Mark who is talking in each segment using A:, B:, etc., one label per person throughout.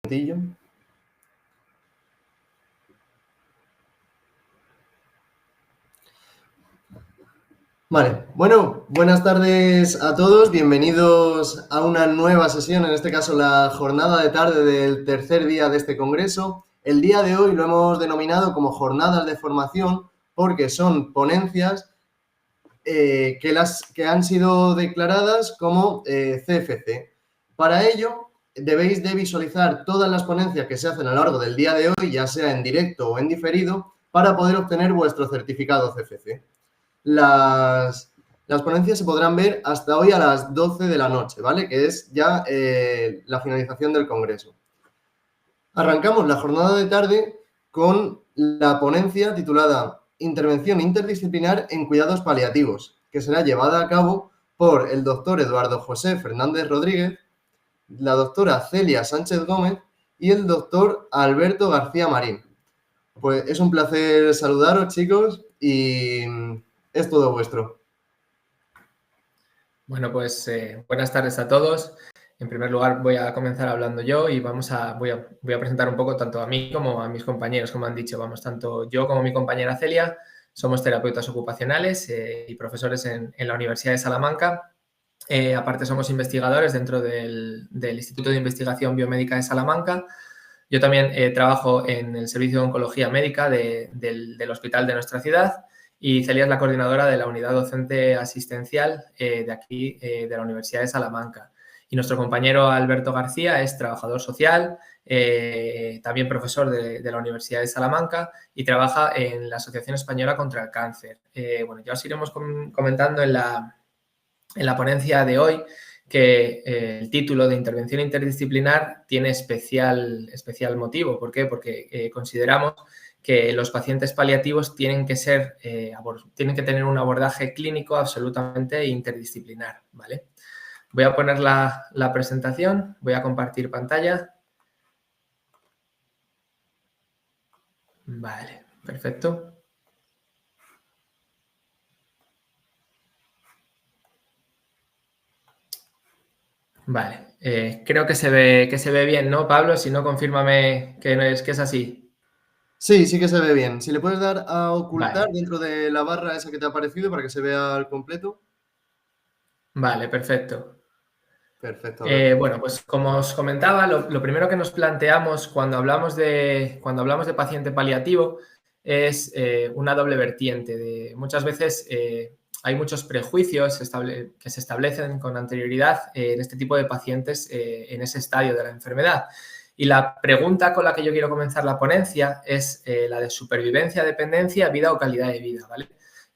A: momentillo. Vale, bueno, buenas tardes a todos, bienvenidos a una nueva sesión, en este caso la jornada de tarde del tercer día de este congreso. El día de hoy lo hemos denominado como jornadas de formación porque son ponencias que han sido declaradas como CFC. Para ello, debéis de visualizar todas las ponencias que se hacen a lo largo del día de hoy, ya sea en directo o en diferido, para poder obtener vuestro certificado CFC. Las ponencias se podrán ver hasta hoy a las 12 de la noche, ¿vale? Que es ya la finalización del congreso. Arrancamos la jornada de tarde con la ponencia titulada Intervención interdisciplinar en cuidados paliativos, que será llevada a cabo por el doctor Eduardo José Fernández Rodríguez, la doctora Celia Sánchez Gómez y el doctor Alberto García Marín. Pues es un placer saludaros, chicos, y es todo vuestro.
B: Bueno, pues buenas tardes a todos. En primer lugar, voy a comenzar hablando yo y voy a presentar un poco tanto a mí como a mis compañeros, como han dicho. Tanto yo como mi compañera Celia somos terapeutas ocupacionales y profesores en la Universidad de Salamanca. Aparte, somos investigadores dentro del Instituto de Investigación Biomédica de Salamanca. Yo también trabajo en el Servicio de Oncología Médica del hospital de nuestra ciudad. Y Celia es la coordinadora de la unidad docente asistencial de aquí, de la Universidad de Salamanca. Y nuestro compañero Alberto García es trabajador social, también profesor de la Universidad de Salamanca y trabaja en la Asociación Española contra el Cáncer. Bueno, ya os iremos comentando en la ponencia de hoy que el título de Intervención interdisciplinar tiene especial motivo. ¿Por qué? Porque consideramos que los pacientes paliativos tienen que tener un abordaje clínico absolutamente interdisciplinar, ¿vale? Voy a poner la presentación, voy a compartir pantalla. Vale, perfecto. Vale, creo que se ve bien, ¿no, Pablo? Si no, confírmame que es así.
A: Sí, sí que se ve bien. Si le puedes dar a ocultar
B: Vale.
A: dentro de la barra esa que te ha aparecido para que se vea al completo.
B: Vale, perfecto.
A: Perfecto.
B: Bueno, pues como os comentaba, lo primero que nos planteamos cuando hablamos de paciente paliativo es una doble vertiente. Muchas veces hay muchos prejuicios que se establecen con anterioridad en este tipo de pacientes en ese estadio de la enfermedad. Y la pregunta con la que yo quiero comenzar la ponencia es la de supervivencia, dependencia, vida o calidad de vida, ¿vale?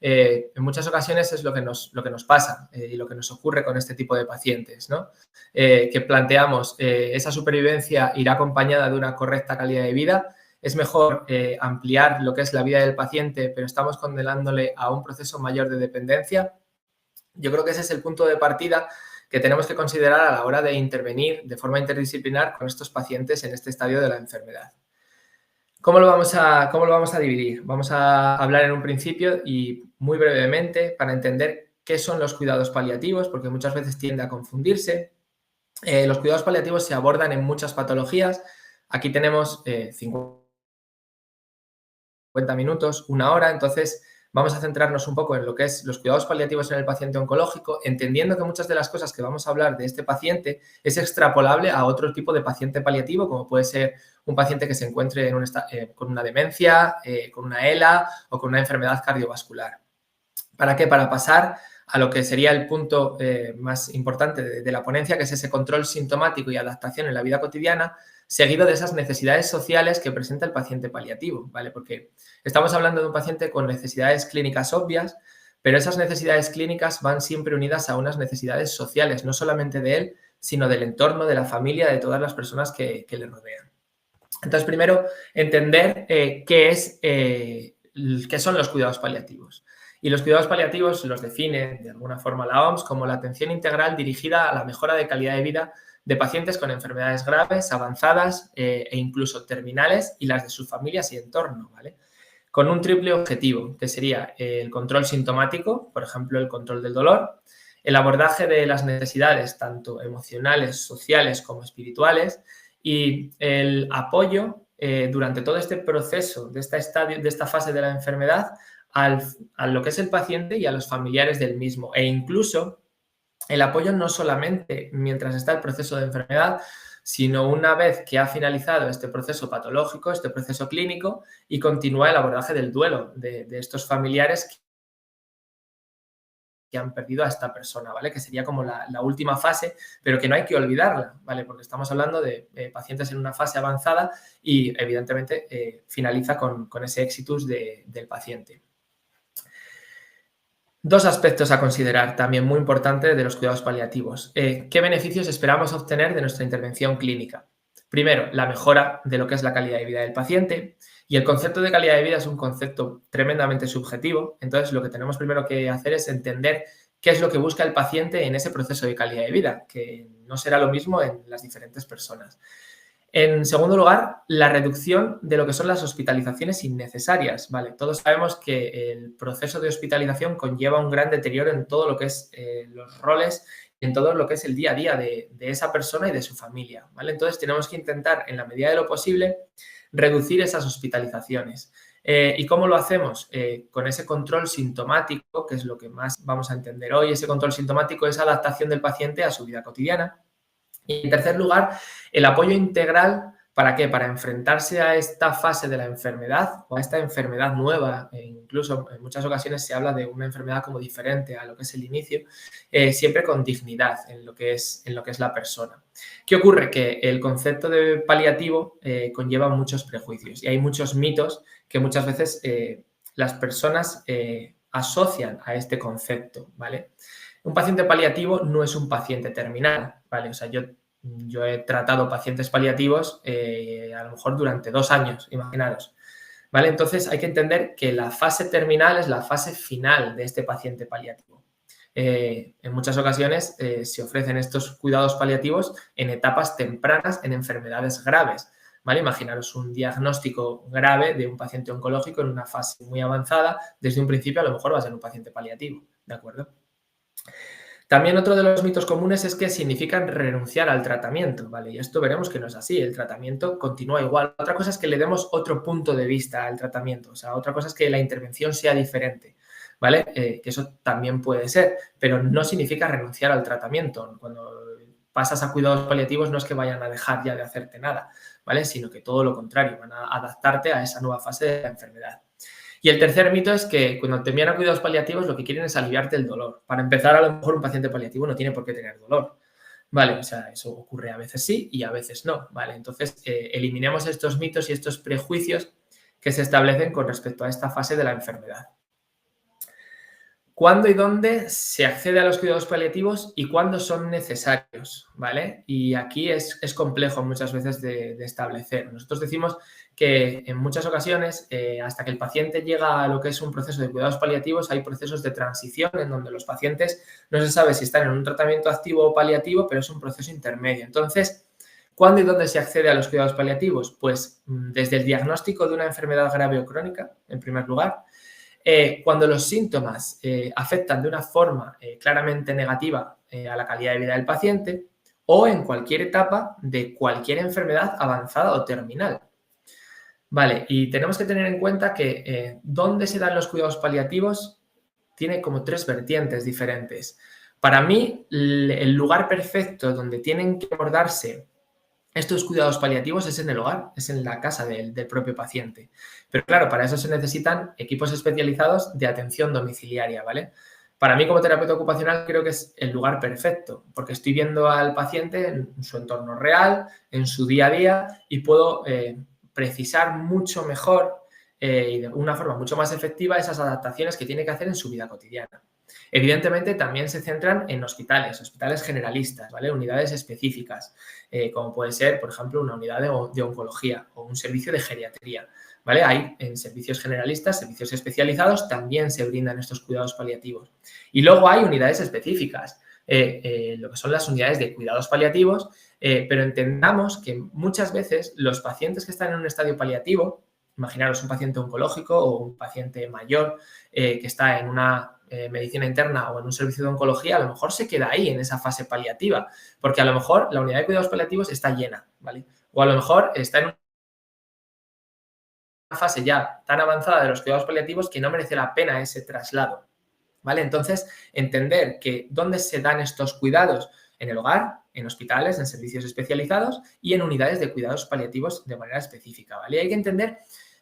B: En muchas ocasiones es lo que nos pasa y lo que nos ocurre con este tipo de pacientes, ¿no? Que planteamos esa supervivencia irá acompañada de una correcta calidad de vida. Es mejor ampliar lo que es la vida del paciente, pero estamos condenándole a un proceso mayor de dependencia. Yo creo que ese es el punto de partida que tenemos que considerar a la hora de intervenir de forma interdisciplinar con estos pacientes en este estadio de la enfermedad. ¿Cómo lo vamos a dividir? Vamos a hablar en un principio y muy brevemente para entender qué son los cuidados paliativos, porque muchas veces tiende a confundirse. Los cuidados paliativos se abordan en muchas patologías. Aquí tenemos 50 minutos, una hora, entonces vamos a centrarnos un poco en lo que es los cuidados paliativos en el paciente oncológico, entendiendo que muchas de las cosas que vamos a hablar de este paciente es extrapolable a otro tipo de paciente paliativo, como puede ser un paciente que se encuentre con una demencia, con una ELA o con una enfermedad cardiovascular. ¿Para qué? Para pasar a lo que sería el punto más importante de la ponencia, que es ese control sintomático y adaptación en la vida cotidiana, seguido de esas necesidades sociales que presenta el paciente paliativo, ¿vale? Porque estamos hablando de un paciente con necesidades clínicas obvias, pero esas necesidades clínicas van siempre unidas a unas necesidades sociales, no solamente de él, sino del entorno, de la familia, de todas las personas que le rodean. Entonces, primero, entender qué son los cuidados paliativos. Y los cuidados paliativos los define de alguna forma la OMS como la atención integral dirigida a la mejora de calidad de vida de pacientes con enfermedades graves, avanzadas e incluso terminales y las de sus familias y entorno, ¿vale? Con un triple objetivo, que sería el control sintomático, por ejemplo, el control del dolor, el abordaje de las necesidades tanto emocionales, sociales como espirituales Y el apoyo durante todo este proceso, de esta fase de la enfermedad, a lo que es el paciente y a los familiares del mismo. E incluso el apoyo no solamente mientras está el proceso de enfermedad, sino una vez que ha finalizado este proceso patológico, este proceso clínico, y continúa el abordaje del duelo de estos familiares que han perdido a esta persona, ¿vale? Que sería como la última fase, pero que no hay que olvidarla, ¿vale? Porque estamos hablando de pacientes en una fase avanzada y, evidentemente, finaliza con ese exitus del paciente. Dos aspectos a considerar también muy importantes de los cuidados paliativos. ¿Qué beneficios esperamos obtener de nuestra intervención clínica? Primero, la mejora de lo que es la calidad de vida del paciente. Y el concepto de calidad de vida es un concepto tremendamente subjetivo. Entonces, lo que tenemos primero que hacer es entender qué es lo que busca el paciente en ese proceso de calidad de vida, que no será lo mismo en las diferentes personas. En segundo lugar, la reducción de lo que son las hospitalizaciones innecesarias, ¿vale? Todos sabemos que el proceso de hospitalización conlleva un gran deterioro en todo lo que es los roles, en todo lo que es el día a día de esa persona y de su familia, ¿vale? Entonces, tenemos que intentar, en la medida de lo posible, reducir esas hospitalizaciones. ¿Y cómo lo hacemos? Con ese control sintomático, que es lo que más vamos a entender hoy. Ese control sintomático es adaptación del paciente a su vida cotidiana. Y en tercer lugar, el apoyo integral, ¿para qué? Para enfrentarse a esta fase de la enfermedad o a esta enfermedad nueva. Incluso en muchas ocasiones se habla de una enfermedad como diferente a lo que es el inicio, siempre con dignidad en lo que es la persona. ¿Qué ocurre? Que el concepto de paliativo conlleva muchos prejuicios y hay muchos mitos que muchas veces las personas asocian a este concepto, ¿vale? Un paciente paliativo no es un paciente terminal, ¿vale? O sea, yo he tratado pacientes paliativos a lo mejor durante 2 años, imaginaros, ¿vale? Entonces hay que entender que la fase terminal es la fase final de este paciente paliativo. En muchas ocasiones se ofrecen estos cuidados paliativos en etapas tempranas en enfermedades graves, ¿vale? Imaginaros un diagnóstico grave de un paciente oncológico en una fase muy avanzada, desde un principio a lo mejor va a ser un paciente paliativo, ¿de acuerdo? También otro de los mitos comunes es que significan renunciar al tratamiento, ¿vale? Y esto veremos que no es así, el tratamiento continúa igual. Otra cosa es que le demos otro punto de vista al tratamiento, o sea, otra cosa es que la intervención sea diferente, ¿vale? Que eso también puede ser, pero no significa renunciar al tratamiento. Cuando pasas a cuidados paliativos no es que vayan a dejar ya de hacerte nada, ¿vale? Sino que todo lo contrario, van a adaptarte a esa nueva fase de la enfermedad. Y el tercer mito es que cuando te envían a cuidados paliativos lo que quieren es aliviarte el dolor. Para empezar, a lo mejor un paciente paliativo no tiene por qué tener dolor, ¿vale? O sea, eso ocurre a veces sí y a veces no, ¿vale? Entonces, eliminemos estos mitos y estos prejuicios que se establecen con respecto a esta fase de la enfermedad. ¿Cuándo y dónde se accede a los cuidados paliativos y cuándo son necesarios? ¿Vale? Y aquí es complejo muchas veces de establecer. Nosotros decimos que en muchas ocasiones, hasta que el paciente llega a lo que es un proceso de cuidados paliativos, hay procesos de transición en donde los pacientes no se sabe si están en un tratamiento activo o paliativo, pero es un proceso intermedio. Entonces, ¿cuándo y dónde se accede a los cuidados paliativos? Pues desde el diagnóstico de una enfermedad grave o crónica, en primer lugar. Cuando los síntomas afectan de una forma claramente negativa a la calidad de vida del paciente o en cualquier etapa de cualquier enfermedad avanzada o terminal. Vale, y tenemos que tener en cuenta que dónde se dan los cuidados paliativos tiene como 3 vertientes diferentes. Para mí, el lugar perfecto donde tienen que abordarse estos cuidados paliativos es en el hogar, es en la casa del propio paciente. Pero claro, para eso se necesitan equipos especializados de atención domiciliaria, ¿vale? Para mí como terapeuta ocupacional creo que es el lugar perfecto, porque estoy viendo al paciente en su entorno real, en su día a día y puedo precisar mucho mejor y de una forma mucho más efectiva esas adaptaciones que tiene que hacer en su vida cotidiana. Evidentemente, también se centran en hospitales generalistas, ¿vale? Unidades específicas, como puede ser, por ejemplo, una unidad de oncología o un servicio de geriatría, ¿vale? Hay en servicios generalistas, servicios especializados, también se brindan estos cuidados paliativos. Y luego hay unidades específicas, lo que son las unidades de cuidados paliativos, pero entendamos que muchas veces los pacientes que están en un estadio paliativo, imaginaros un paciente oncológico o un paciente mayor que está en una medicina interna o en un servicio de oncología, a lo mejor se queda ahí, en esa fase paliativa, porque a lo mejor la unidad de cuidados paliativos está llena, ¿vale? O a lo mejor está en una fase ya tan avanzada de los cuidados paliativos que no merece la pena ese traslado, ¿vale? Entonces, entender que dónde se dan estos cuidados, en el hogar, en hospitales, en servicios especializados y en unidades de cuidados paliativos de manera específica, ¿vale? Y hay que entender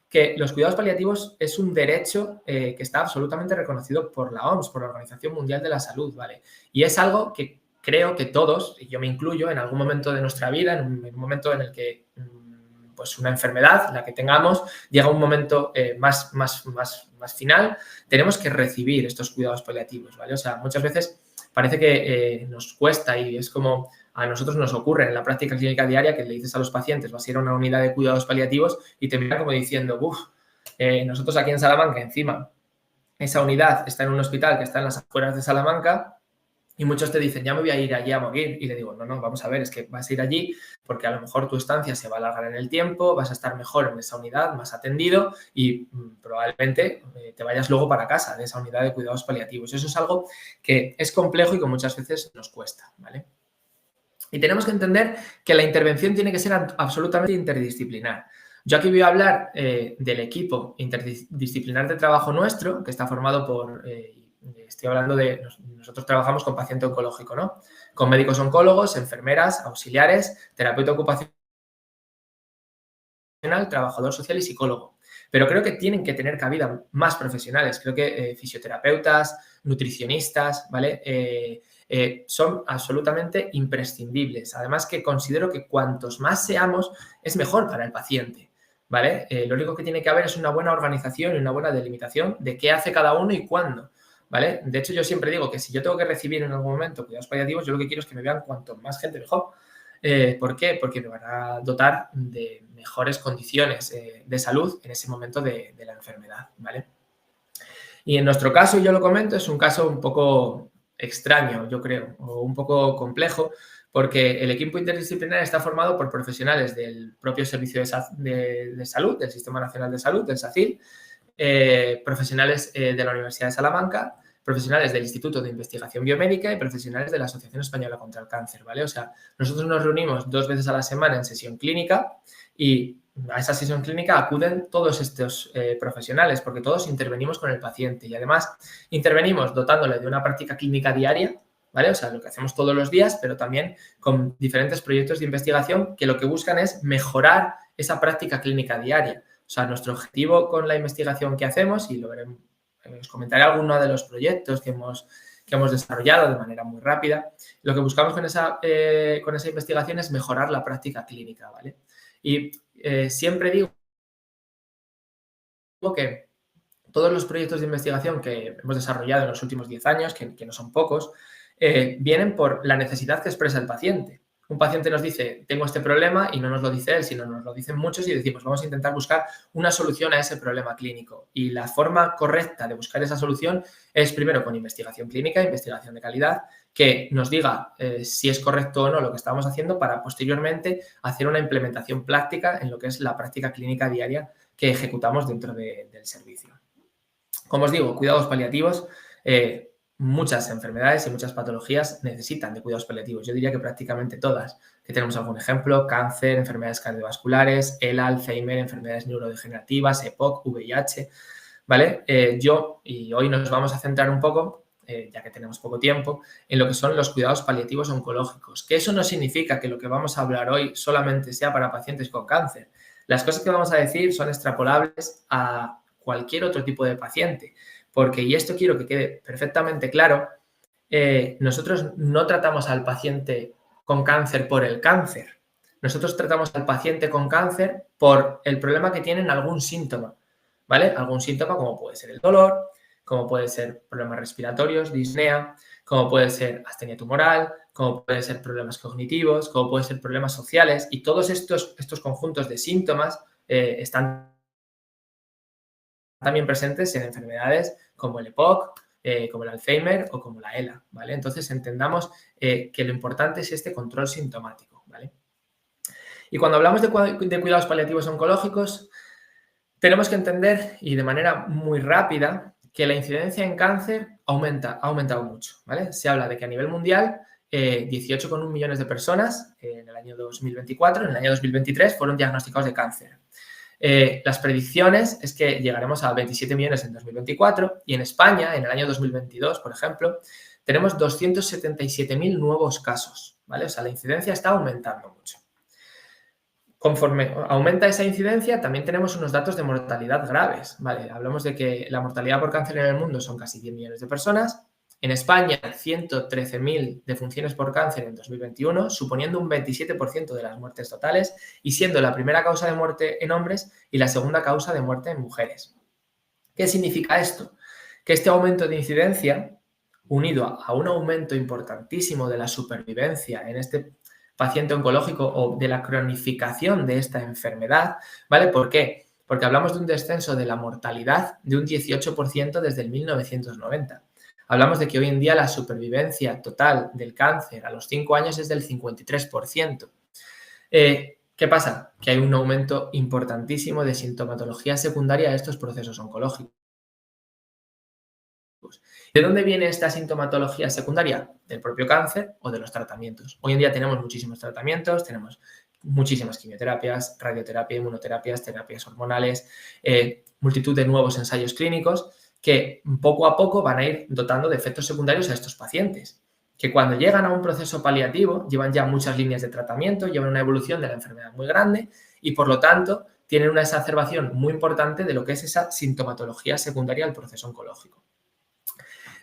B: que los cuidados paliativos es un derecho que está absolutamente reconocido por la OMS, por la Organización Mundial de la Salud, ¿vale? Y es algo que creo que todos, y yo me incluyo, en algún momento de nuestra vida, en un momento en el que pues una enfermedad, la que tengamos, llega un momento más final, tenemos que recibir estos cuidados paliativos, ¿vale? O sea, muchas veces parece que nos cuesta y es como a nosotros nos ocurre en la práctica clínica diaria que le dices a los pacientes, vas a ir a una unidad de cuidados paliativos y te miran como diciendo, nosotros aquí en Salamanca, encima, esa unidad está en un hospital que está en las afueras de Salamanca y muchos te dicen, ya me voy a ir allí a morir. Y le digo, no, vamos a ver, es que vas a ir allí porque a lo mejor tu estancia se va a alargar en el tiempo, vas a estar mejor en esa unidad, más atendido y probablemente te vayas luego para casa de esa unidad de cuidados paliativos. Eso es algo que es complejo y que muchas veces nos cuesta, ¿vale? Y tenemos que entender que la intervención tiene que ser absolutamente interdisciplinar. Yo aquí voy a hablar del equipo interdisciplinar de trabajo nuestro, que está formado por... estoy hablando de, nosotros trabajamos con paciente oncológico, ¿no? Con médicos oncólogos, enfermeras, auxiliares, terapeuta ocupacional, trabajador social y psicólogo. Pero creo que tienen que tener cabida más profesionales. Creo que fisioterapeutas, nutricionistas, ¿vale? Son absolutamente imprescindibles. Además que considero que cuantos más seamos, es mejor para el paciente, ¿vale? Lo único que tiene que haber es una buena organización y una buena delimitación de qué hace cada uno y cuándo. ¿Vale? De hecho, yo siempre digo que si yo tengo que recibir en algún momento cuidados paliativos, yo lo que quiero es que me vean cuanto más gente mejor. ¿Por qué? Porque me van a dotar de mejores condiciones de salud en ese momento de la enfermedad, ¿vale? Y en nuestro caso, y yo lo comento, es un caso un poco extraño, yo creo, o un poco complejo, porque el equipo interdisciplinar está formado por profesionales del propio Servicio de Salud, del Sistema Nacional de Salud, del SACIL, profesionales de la Universidad de Salamanca, profesionales del Instituto de Investigación Biomédica y profesionales de la Asociación Española contra el Cáncer, ¿vale? O sea, nosotros nos reunimos 2 veces a la semana en sesión clínica y a esa sesión clínica acuden todos estos profesionales porque todos intervenimos con el paciente y además intervenimos dotándole de una práctica clínica diaria, ¿vale? O sea, lo que hacemos todos los días, pero también con diferentes proyectos de investigación que lo que buscan es mejorar esa práctica clínica diaria. O sea, nuestro objetivo con la investigación que hacemos, y lo veremos, os comentaré algunos de los proyectos que hemos desarrollado de manera muy rápida, lo que buscamos con esa investigación es mejorar la práctica clínica, ¿vale? Y siempre digo que todos los proyectos de investigación que hemos desarrollado en los últimos 10 años, que no son pocos, vienen por la necesidad que expresa el paciente. Un paciente nos dice, tengo este problema, y no nos lo dice él, sino nos lo dicen muchos y decimos, vamos a intentar buscar una solución a ese problema clínico. Y la forma correcta de buscar esa solución es primero con investigación clínica, investigación de calidad, que nos diga si es correcto o no lo que estamos haciendo para posteriormente hacer una implementación práctica en lo que es la práctica clínica diaria que ejecutamos dentro del servicio. Como os digo, cuidados paliativos, muchas enfermedades y muchas patologías necesitan de cuidados paliativos. Yo diría que prácticamente todas, que tenemos algún ejemplo, cáncer, enfermedades cardiovasculares, ELA, Alzheimer, enfermedades neurodegenerativas, EPOC, VIH, ¿vale? Y hoy nos vamos a centrar un poco, ya que tenemos poco tiempo, en lo que son los cuidados paliativos oncológicos, que eso no significa que lo que vamos a hablar hoy solamente sea para pacientes con cáncer. Las cosas que vamos a decir son extrapolables a cualquier otro tipo de paciente. Porque, y esto quiero que quede perfectamente claro, nosotros no tratamos al paciente con cáncer por el cáncer. Nosotros tratamos al paciente con cáncer por el problema que tiene en algún síntoma, ¿vale? Algún síntoma como puede ser el dolor, como puede ser problemas respiratorios, disnea, como puede ser astenia tumoral, como pueden ser problemas cognitivos, como pueden ser problemas sociales, y todos estos conjuntos de síntomas están también presentes en enfermedades como el EPOC, como el Alzheimer o como la ELA, ¿vale? Entonces, entendamos que lo importante es este control sintomático, ¿vale? Y cuando hablamos de cuidados paliativos oncológicos, tenemos que entender, y de manera muy rápida, que la incidencia en cáncer ha aumentado mucho, ¿vale? Se habla de que a nivel mundial 18,1 millones de personas en el año 2024, en el año 2023 fueron diagnosticados de cáncer. Las predicciones es que llegaremos a 27 millones en 2024 y en España, en el año 2022, por ejemplo, tenemos 277.000 nuevos casos, ¿vale? O sea, la incidencia está aumentando mucho. Conforme aumenta esa incidencia, también tenemos unos datos de mortalidad graves, ¿vale? Hablamos de que la mortalidad por cáncer en el mundo son casi 10 millones de personas. En España, 113.000 defunciones por cáncer en 2021, suponiendo un 27% de las muertes totales y siendo la primera causa de muerte en hombres y la segunda causa de muerte en mujeres. ¿Qué significa esto? Que este aumento de incidencia, unido a un aumento importantísimo de la supervivencia en este paciente oncológico o de la cronificación de esta enfermedad, ¿vale? ¿Por qué? Porque hablamos de un descenso de la mortalidad de un 18% desde el 1990. Hablamos de que hoy en día la supervivencia total del cáncer a los 5 años es del 53%. ¿Qué pasa? Que hay un aumento importantísimo de sintomatología secundaria a estos procesos oncológicos. ¿De dónde viene esta sintomatología secundaria? Del propio cáncer o de los tratamientos. Hoy en día tenemos muchísimos tratamientos, tenemos muchísimas quimioterapias, radioterapia, inmunoterapias, terapias hormonales, multitud de nuevos ensayos clínicos que poco a poco van a ir dotando de efectos secundarios a estos pacientes, que cuando llegan a un proceso paliativo llevan ya muchas líneas de tratamiento, llevan una evolución de la enfermedad muy grande y, por lo tanto, tienen una exacerbación muy importante de lo que es esa sintomatología secundaria al proceso oncológico.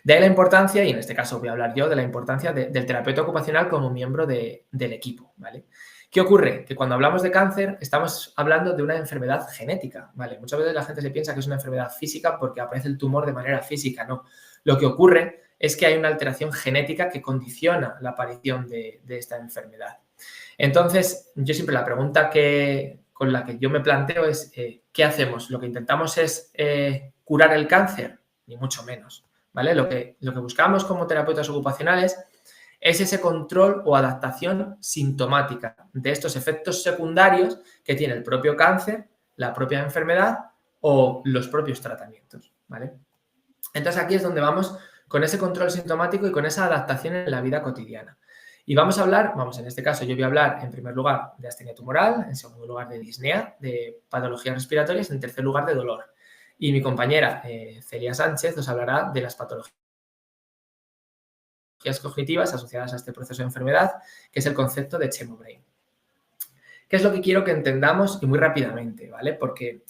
B: De ahí la importancia, y en este caso voy a hablar yo de la importancia del terapeuta ocupacional como miembro del equipo, ¿vale? ¿Qué ocurre? Que cuando hablamos de cáncer estamos hablando de una enfermedad genética, ¿vale? Muchas veces la gente se piensa que es una enfermedad física porque aparece el tumor de manera física, no. Lo que ocurre es que hay una alteración genética que condiciona la aparición de esta enfermedad. Entonces, yo siempre la pregunta con la que yo me planteo es ¿qué hacemos? ¿Lo que intentamos es curar el cáncer? Ni mucho menos, ¿vale? Lo que buscamos como terapeutas ocupacionales es ese control o adaptación sintomática de estos efectos secundarios que tiene el propio cáncer, la propia enfermedad o los propios tratamientos, ¿vale? Entonces aquí es donde vamos con ese control sintomático y con esa adaptación en la vida cotidiana. Y vamos a hablar, en este caso yo voy a hablar en primer lugar de astenia tumoral, en segundo lugar de disnea, de patologías respiratorias, en tercer lugar de dolor. Y mi compañera Celia Sánchez nos hablará de las patologías cognitivas asociadas a este proceso de enfermedad, que es el concepto de Chemobrain. ¿Qué es lo que quiero que entendamos? Y muy rápidamente, ¿vale? Porque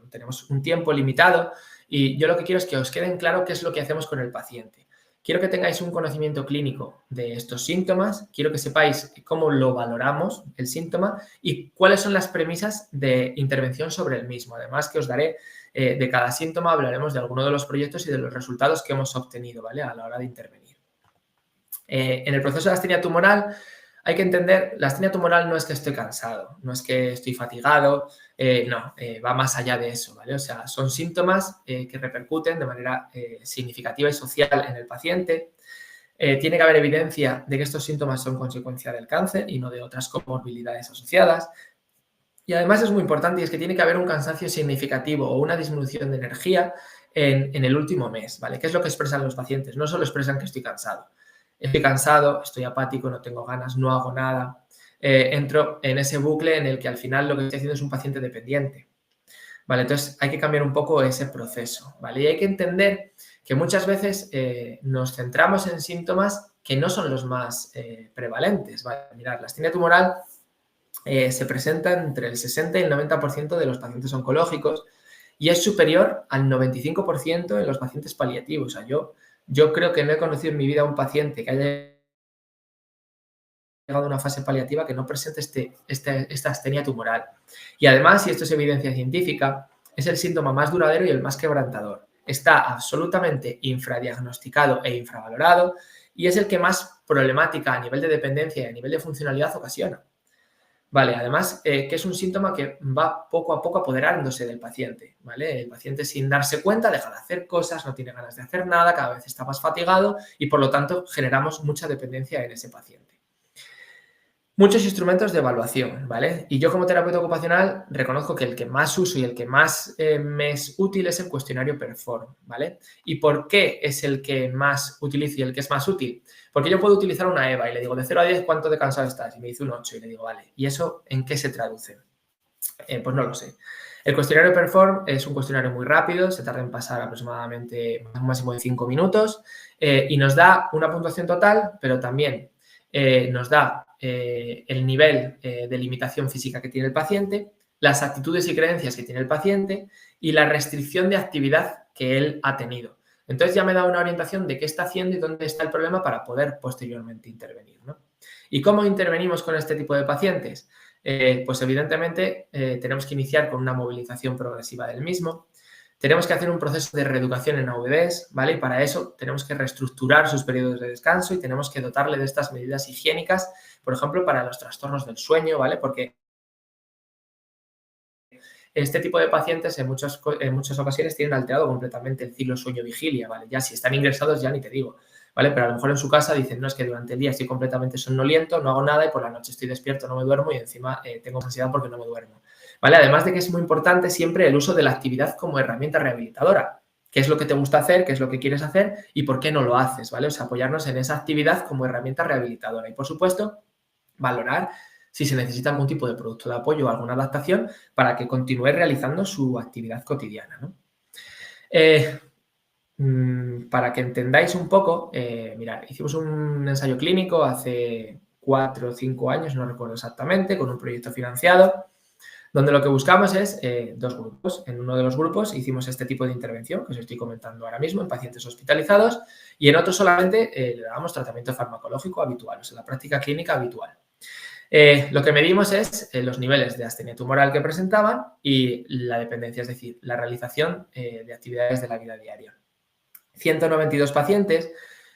B: tenemos un tiempo limitado y yo lo que quiero es que os queden claro qué es lo que hacemos con el paciente. Quiero que tengáis un conocimiento clínico de estos síntomas, quiero que sepáis cómo lo valoramos, el síntoma, y cuáles son las premisas de intervención sobre el mismo. Además, que os daré de cada síntoma, hablaremos de alguno de los proyectos y de los resultados que hemos obtenido, ¿vale? A la hora de intervenir. En el proceso de astenia tumoral hay que entender, la astenia tumoral no es que estoy cansado, no es que estoy fatigado, no, va más allá de eso, ¿vale? O sea, son síntomas que repercuten de manera significativa y social en el paciente. Tiene que haber evidencia de que estos síntomas son consecuencia del cáncer y no de otras comorbilidades asociadas. Y además es muy importante y es que tiene que haber un cansancio significativo o una disminución de energía en el último mes, ¿vale? ¿Qué es lo que expresan los pacientes? No solo expresan que estoy cansado. Estoy cansado, estoy apático, no tengo ganas, no hago nada. Entro en ese bucle en el que al final lo que estoy haciendo es un paciente dependiente. ¿Vale? Entonces hay que cambiar un poco ese proceso, ¿vale? Y hay que entender que muchas veces nos centramos en síntomas que no son los más prevalentes, ¿vale? Mirad, la astenia tumoral se presenta entre el 60 y el 90% de los pacientes oncológicos y es superior al 95% en los pacientes paliativos. O sea, yo creo que no he conocido en mi vida a un paciente que haya llegado a una fase paliativa que no presente esta astenia tumoral. Y además, y esto es evidencia científica, es el síntoma más duradero y el más quebrantador. Está absolutamente infradiagnosticado e infravalorado y es el que más problemática a nivel de dependencia y a nivel de funcionalidad ocasiona. Vale, además, que es un síntoma que va poco a poco apoderándose del paciente, ¿vale? El paciente sin darse cuenta deja de hacer cosas, no tiene ganas de hacer nada, cada vez está más fatigado y, por lo tanto, generamos mucha dependencia en ese paciente. Muchos instrumentos de evaluación, ¿vale? Y yo como terapeuta ocupacional reconozco que el que más uso y el que más me es útil es el cuestionario Perform, ¿vale? ¿Y por qué es el que más utilizo y el que es más útil? Porque yo puedo utilizar una EVA y le digo de 0 a 10 ¿cuánto de cansado estás? Y me dice un 8 y le digo, vale, ¿y eso en qué se traduce? Pues no lo sé. El cuestionario Perform es un cuestionario muy rápido, se tarda en pasar aproximadamente un máximo de 5 minutos y nos da una puntuación total, pero también nos da el nivel de limitación física que tiene el paciente, las actitudes y creencias que tiene el paciente y la restricción de actividad que él ha tenido. Entonces ya me da una orientación de qué está haciendo y dónde está el problema para poder posteriormente intervenir, ¿no? ¿Y cómo intervenimos con este tipo de pacientes? Pues evidentemente tenemos que iniciar con una movilización progresiva del mismo. Tenemos que hacer un proceso de reeducación en AVDs, ¿vale? Y para eso tenemos que reestructurar sus periodos de descanso y tenemos que dotarle de estas medidas higiénicas, por ejemplo, para los trastornos del sueño, ¿vale? Porque este tipo de pacientes en muchas ocasiones tienen alterado completamente el ciclo sueño-vigilia, ¿vale? Ya si están ingresados ya ni te digo, ¿vale? Pero a lo mejor en su casa dicen, no, es que durante el día estoy completamente somnoliento, no hago nada y por la noche estoy despierto, no me duermo y encima tengo ansiedad porque no me duermo, ¿vale? Además de que es muy importante siempre el uso de la actividad como herramienta rehabilitadora. ¿Qué es lo que te gusta hacer? ¿Qué es lo que quieres hacer? ¿Y por qué no lo haces? ¿Vale? O sea, apoyarnos en esa actividad como herramienta rehabilitadora. Y, por supuesto, valorar si se necesita algún tipo de producto de apoyo o alguna adaptación para que continúe realizando su actividad cotidiana, ¿no? Para que entendáis un poco, mirad, hicimos un ensayo clínico hace 4 o 5 años, no recuerdo exactamente, con un proyecto financiado, donde lo que buscamos es 2 grupos. En uno de los grupos hicimos este tipo de intervención que os estoy comentando ahora mismo en pacientes hospitalizados y en otro solamente le dábamos tratamiento farmacológico habitual, o sea, la práctica clínica habitual. Lo que medimos es los niveles de astenia tumoral que presentaban y la dependencia, es decir, la realización de actividades de la vida diaria. 192 pacientes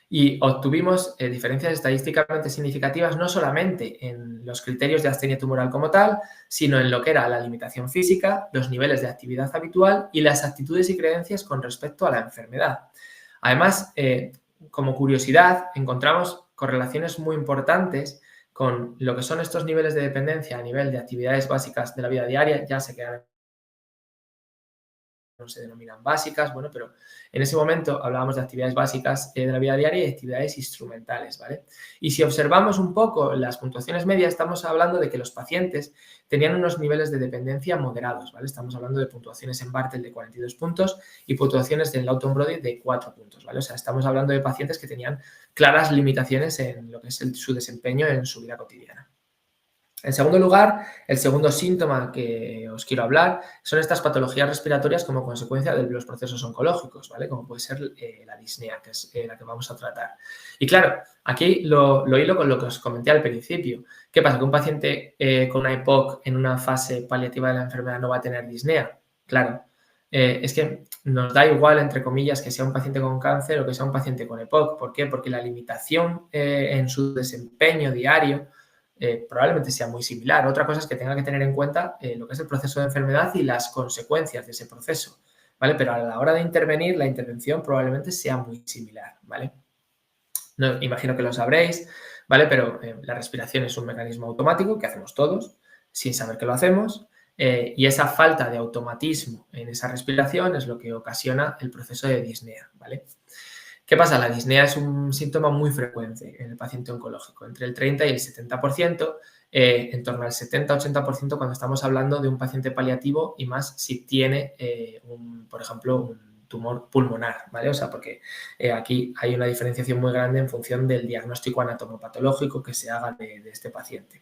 B: y obtuvimos diferencias estadísticamente significativas no solamente en los criterios de astenia tumoral como tal, sino en lo que era la limitación física, los niveles de actividad habitual y las actitudes y creencias con respecto a la enfermedad. Además, como curiosidad, encontramos correlaciones muy importantes con lo que son estos niveles de dependencia a nivel de actividades básicas de la vida diaria, ya se quedan no se denominan básicas, bueno, pero en ese momento hablábamos de actividades básicas de la vida diaria y actividades instrumentales, ¿vale? Y si observamos un poco las puntuaciones medias, estamos hablando de que los pacientes tenían unos niveles de dependencia moderados, ¿vale? Estamos hablando de puntuaciones en Bartel de 42 puntos y puntuaciones en Lawton-Brody de 4 puntos, ¿vale? O sea, estamos hablando de pacientes que tenían claras limitaciones en lo que es su desempeño en su vida cotidiana. En segundo lugar, el segundo síntoma que os quiero hablar son estas patologías respiratorias como consecuencia de los procesos oncológicos, ¿vale? Como puede ser la disnea, que es la que vamos a tratar. Y claro, aquí lo hilo con lo que os comenté al principio. ¿Qué pasa? ¿Que un paciente con una EPOC en una fase paliativa de la enfermedad no va a tener disnea? Claro, es que nos da igual, entre comillas, que sea un paciente con cáncer o que sea un paciente con EPOC. ¿Por qué? Porque la limitación en su desempeño diario probablemente sea muy similar. Otra cosa es que tenga que tener en cuenta lo que es el proceso de enfermedad y las consecuencias de ese proceso, ¿vale? Pero a la hora de intervenir, la intervención probablemente sea muy similar, ¿vale? No, imagino que lo sabréis, ¿vale? Pero la respiración es un mecanismo automático que hacemos todos sin saber que lo hacemos y esa falta de automatismo en esa respiración es lo que ocasiona el proceso de disnea, ¿vale? ¿Qué pasa? La disnea es un síntoma muy frecuente en el paciente oncológico, entre el 30 y el 70%, en torno al 70-80% cuando estamos hablando de un paciente paliativo y más si tiene, por ejemplo, un tumor pulmonar, ¿vale? O sea, porque aquí hay una diferenciación muy grande en función del diagnóstico anatomopatológico que se haga de este paciente.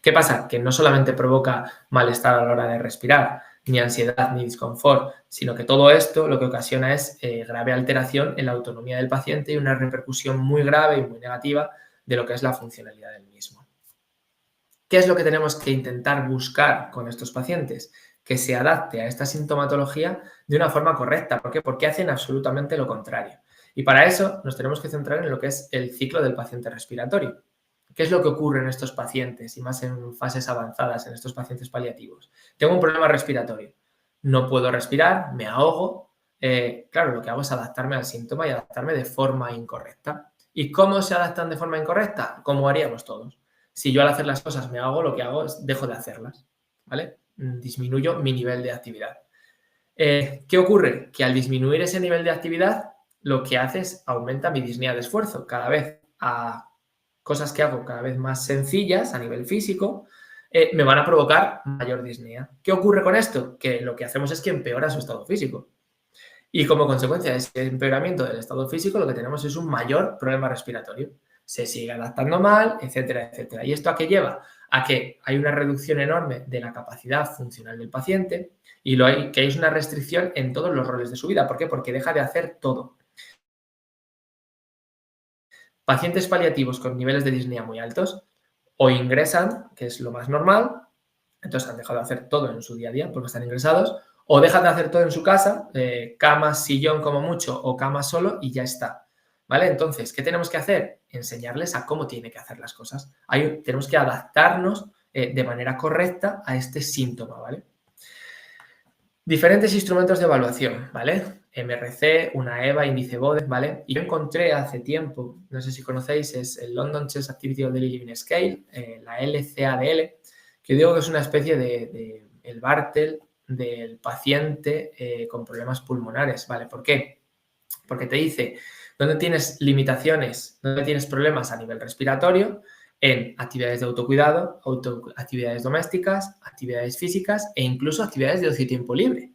B: ¿Qué pasa? Que no solamente provoca malestar a la hora de respirar, ni ansiedad, ni disconfort, sino que todo esto lo que ocasiona es grave alteración en la autonomía del paciente y una repercusión muy grave y muy negativa de lo que es la funcionalidad del mismo. ¿Qué es lo que tenemos que intentar buscar con estos pacientes? Que se adapte a esta sintomatología de una forma correcta. ¿Por qué? Porque hacen absolutamente lo contrario. Y para eso nos tenemos que centrar en lo que es el ciclo del paciente respiratorio. ¿Qué es lo que ocurre en estos pacientes y más en fases avanzadas, en estos pacientes paliativos? Tengo un problema respiratorio, no puedo respirar, me ahogo. Claro, lo que hago es adaptarme al síntoma y adaptarme de forma incorrecta. ¿Y cómo se adaptan de forma incorrecta? Como haríamos todos. si yo al hacer las cosas lo que hago es dejo de hacerlas, ¿vale? Disminuyo mi nivel de actividad. ¿Qué ocurre? Que al disminuir ese nivel de actividad, lo que hace es aumenta mi disnea de esfuerzo. Cada vez a cosas que hago cada vez más sencillas a nivel físico, me van a provocar mayor disnea. ¿Qué ocurre con esto? Que lo que hacemos es que empeora su estado físico. Y como consecuencia de ese empeoramiento del estado físico, lo que tenemos es un mayor problema respiratorio. Se sigue adaptando mal, etcétera, etcétera. ¿Y esto a qué lleva? A que hay una reducción enorme de la capacidad funcional del paciente y que hay una restricción en todos los roles de su vida. ¿Por qué? Porque deja de hacer todo. Pacientes paliativos con niveles de disnea muy altos o ingresan, que es lo más normal, entonces han dejado de hacer todo en su día a día porque están ingresados, o dejan de hacer todo en su casa, cama, sillón como mucho o cama solo y ya está. ¿Vale? Entonces, ¿qué tenemos que hacer? Enseñarles a cómo tiene que hacer las cosas. Tenemos que adaptarnos de manera correcta a este síntoma, ¿vale? Diferentes instrumentos de evaluación, ¿vale? MRC, una EVA, índice BODE, ¿vale? Y yo encontré hace tiempo, no sé si conocéis, es el London Chest Activity of Daily Living Scale, la LCADL, que digo que es una especie de el Bartel del paciente con problemas pulmonares, ¿vale? ¿Por qué? Porque te dice dónde tienes limitaciones, dónde tienes problemas a nivel respiratorio, en actividades de autocuidado, actividades domésticas, actividades físicas e incluso actividades de ocio y tiempo libre.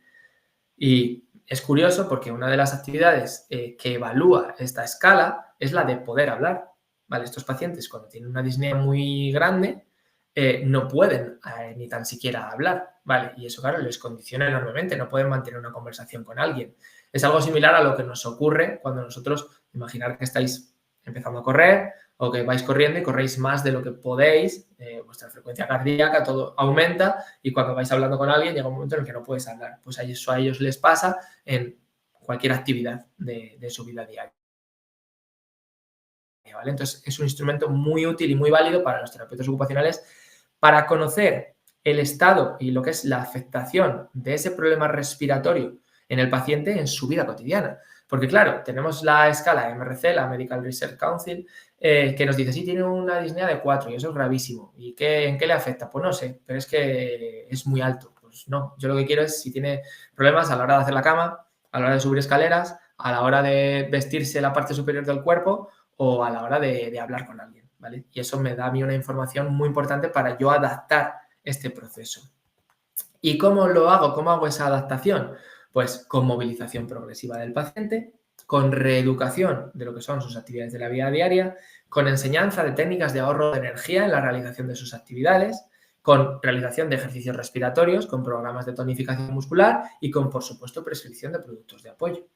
B: Y es curioso porque una de las actividades que evalúa esta escala es la de poder hablar. ¿Vale? Estos pacientes cuando tienen una disnea muy grande no pueden ni tan siquiera hablar, ¿vale? Y eso, claro, les condiciona enormemente, no pueden mantener una conversación con alguien. Es algo similar a lo que nos ocurre cuando nosotros, imaginar que estáis empezando a correr o que vais corriendo y corréis más de lo que podéis, vuestra frecuencia cardíaca, todo aumenta y cuando vais hablando con alguien llega un momento en el que no puedes hablar. Pues eso a ellos les pasa en cualquier actividad de su vida diaria. ¿Vale? Entonces, es un instrumento muy útil y muy válido para los terapeutas ocupacionales para conocer el estado y lo que es la afectación de ese problema respiratorio en el paciente en su vida cotidiana. Porque, claro, tenemos la escala MRC, la Medical Research Council, que nos dice, sí, tiene una disnea de 4 y eso es gravísimo. ¿Y en qué le afecta? Pues no sé, pero es que es muy alto. Pues no, yo lo que quiero es si tiene problemas a la hora de hacer la cama, a la hora de subir escaleras, a la hora de vestirse la parte superior del cuerpo o a la hora de hablar con alguien, ¿vale? Y eso me da a mí una información muy importante para yo adaptar este proceso. ¿Y cómo lo hago? ¿Cómo hago esa adaptación? Pues con movilización progresiva del paciente, con reeducación de lo que son sus actividades de la vida diaria, con enseñanza de técnicas de ahorro de energía en la realización de sus actividades, con realización de ejercicios respiratorios, con programas de tonificación muscular y con, por supuesto, prescripción de productos de apoyo.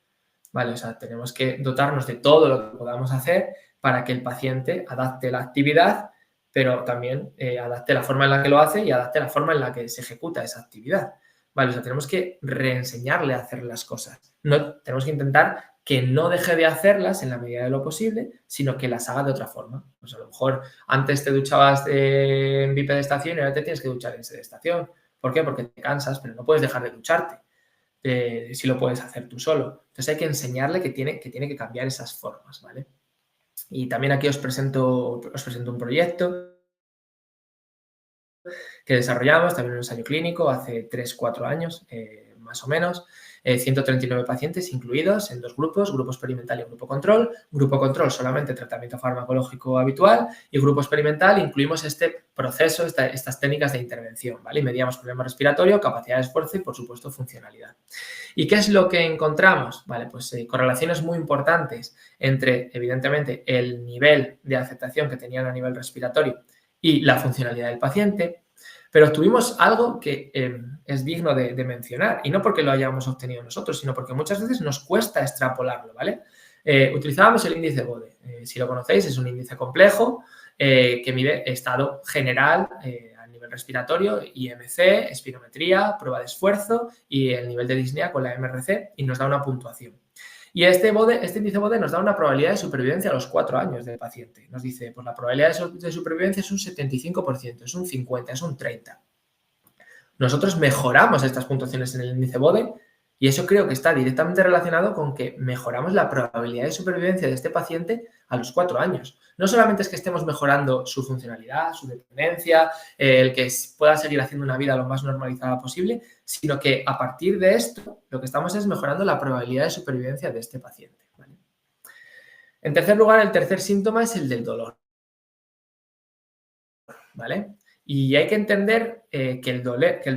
B: ¿Vale? O sea, tenemos que dotarnos de todo lo que podamos hacer para que el paciente adapte la actividad, pero también adapte la forma en la que lo hace y adapte la forma en la que se ejecuta esa actividad. ¿Vale? O sea, tenemos que reenseñarle a hacer las cosas. No, tenemos que intentar que no deje de hacerlas en la medida de lo posible, sino que las haga de otra forma. Pues a lo mejor antes te duchabas en bipedestación y ahora te tienes que duchar en sedestación. ¿Por qué? Porque te cansas, pero no puedes dejar de ducharte. Si lo puedes hacer tú solo. Entonces hay que enseñarle que tiene que cambiar esas formas, ¿vale? Y también aquí os presento un proyecto que desarrollamos, también un ensayo clínico hace 3-4 años, más o menos, 139 pacientes incluidos en 2 grupos, grupo experimental y grupo control. Grupo control solamente tratamiento farmacológico habitual y grupo experimental incluimos este proceso, estas técnicas de intervención, ¿vale? Y medíamos problema respiratorio, capacidad de esfuerzo y, por supuesto, funcionalidad. ¿Y qué es lo que encontramos? Vale, pues correlaciones muy importantes entre, evidentemente, el nivel de afectación que tenían a nivel respiratorio y la funcionalidad del paciente, pero obtuvimos algo que es digno de mencionar, y no porque lo hayamos obtenido nosotros, sino porque muchas veces nos cuesta extrapolarlo, ¿vale? Utilizábamos el índice BODE. Si lo conocéis, es un índice complejo que mide estado general a nivel respiratorio, IMC, espirometría, prueba de esfuerzo y el nivel de disnea con la MRC, y nos da una puntuación. Y este índice BODE nos da una probabilidad de supervivencia a los 4 años del paciente. Nos dice, pues la probabilidad de supervivencia es un 75%, es un 50%, es un 30%. Nosotros mejoramos estas puntuaciones en el índice BODE Y eso creo que está directamente relacionado con que mejoramos la probabilidad de supervivencia de este paciente a los 4 años. No solamente es que estemos mejorando su funcionalidad, su dependencia, el que pueda seguir haciendo una vida lo más normalizada posible, sino que a partir de esto lo que estamos es mejorando la probabilidad de supervivencia de este paciente, ¿vale? En tercer lugar, el tercer síntoma es el del dolor, ¿vale? Y hay que entender que el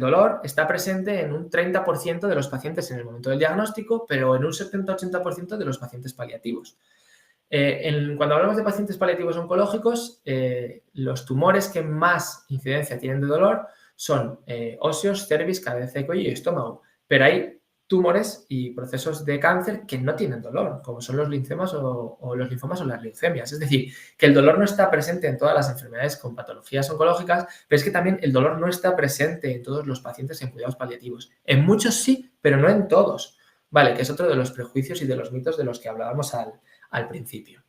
B: dolor está presente en un 30% de los pacientes en el momento del diagnóstico, pero en un 70-80% de los pacientes paliativos. Cuando hablamos de pacientes paliativos oncológicos, los tumores que más incidencia tienen de dolor son óseos, cervix, cabeza, cuello y estómago. Pero hay tumores y procesos de cáncer que no tienen dolor, como son los linfomas o los linfomas o las leucemias. Es decir, que el dolor no está presente en todas las enfermedades con patologías oncológicas, pero es que también el dolor no está presente en todos los pacientes en cuidados paliativos. En muchos sí, pero no en todos. Vale, que es otro de los prejuicios y de los mitos de los que hablábamos al principio.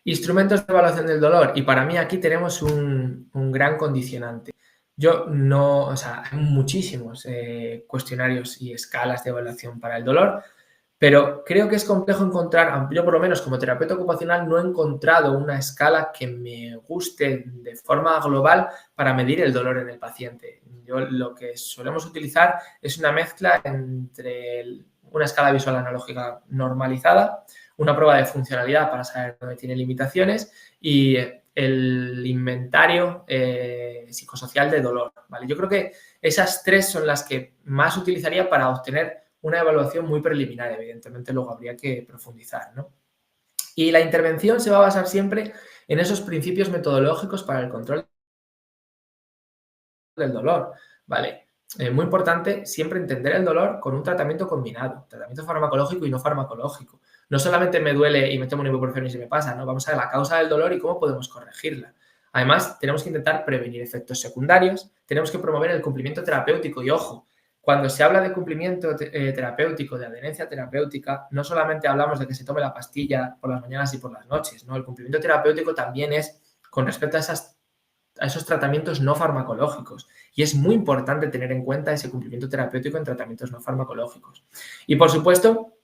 B: Instrumentos de evaluación del dolor. Y para mí aquí tenemos un gran condicionante. Hay muchísimos cuestionarios y escalas de evaluación para el dolor, pero creo que es complejo encontrar, yo por lo menos como terapeuta ocupacional no he encontrado una escala que me guste de forma global para medir el dolor en el paciente. Lo que solemos utilizar es una mezcla entre una escala visual analógica normalizada, una prueba de funcionalidad para saber dónde tiene limitaciones y el inventario psicosocial de dolor, ¿vale? Yo creo que esas tres son las que más utilizaría para obtener una evaluación muy preliminar. Evidentemente, luego habría que profundizar, ¿no? Y la intervención se va a basar siempre en esos principios metodológicos para el control del dolor, ¿vale? Muy importante siempre entender el dolor con un tratamiento combinado, tratamiento farmacológico y no farmacológico. No solamente me duele y me tomo un ibuprofeno y se me pasa, ¿no? Vamos a ver la causa del dolor y cómo podemos corregirla. Además, tenemos que intentar prevenir efectos secundarios, tenemos que promover el cumplimiento terapéutico y, ojo, cuando se habla de cumplimiento terapéutico, de adherencia terapéutica, no solamente hablamos de que se tome la pastilla por las mañanas y por las noches, ¿no? El cumplimiento terapéutico también es con respecto a esos tratamientos no farmacológicos. Y es muy importante tener en cuenta ese cumplimiento terapéutico en tratamientos no farmacológicos. Y, por supuesto,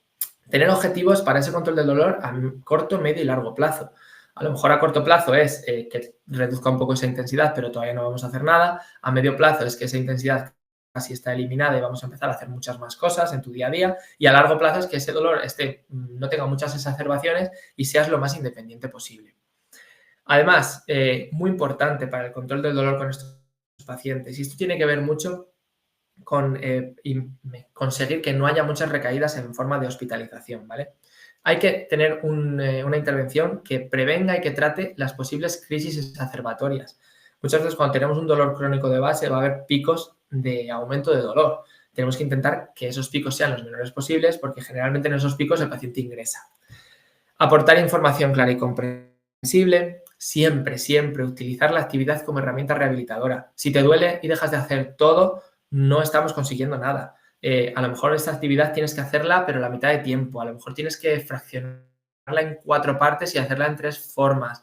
B: tener objetivos para ese control del dolor a corto, medio y largo plazo. A lo mejor a corto plazo es que reduzca un poco esa intensidad, pero todavía no vamos a hacer nada. A medio plazo es que esa intensidad casi está eliminada y vamos a empezar a hacer muchas más cosas en tu día a día. Y a largo plazo es que ese dolor no tenga muchas exacerbaciones y seas lo más independiente posible. Además, muy importante para el control del dolor con estos pacientes, y esto tiene que ver mucho con conseguir que no haya muchas recaídas en forma de hospitalización, ¿vale? Hay que tener una intervención que prevenga y que trate las posibles crisis exacerbatorias. Muchas veces cuando tenemos un dolor crónico de base va a haber picos de aumento de dolor. Tenemos que intentar que esos picos sean los menores posibles porque generalmente en esos picos el paciente ingresa. Aportar información clara y comprensible. Siempre utilizar la actividad como herramienta rehabilitadora. Si te duele y dejas de hacer todo, no estamos consiguiendo nada. A lo mejor esta actividad tienes que hacerla, pero la mitad de tiempo. A lo mejor tienes que fraccionarla en 4 partes y hacerla en 3 formas.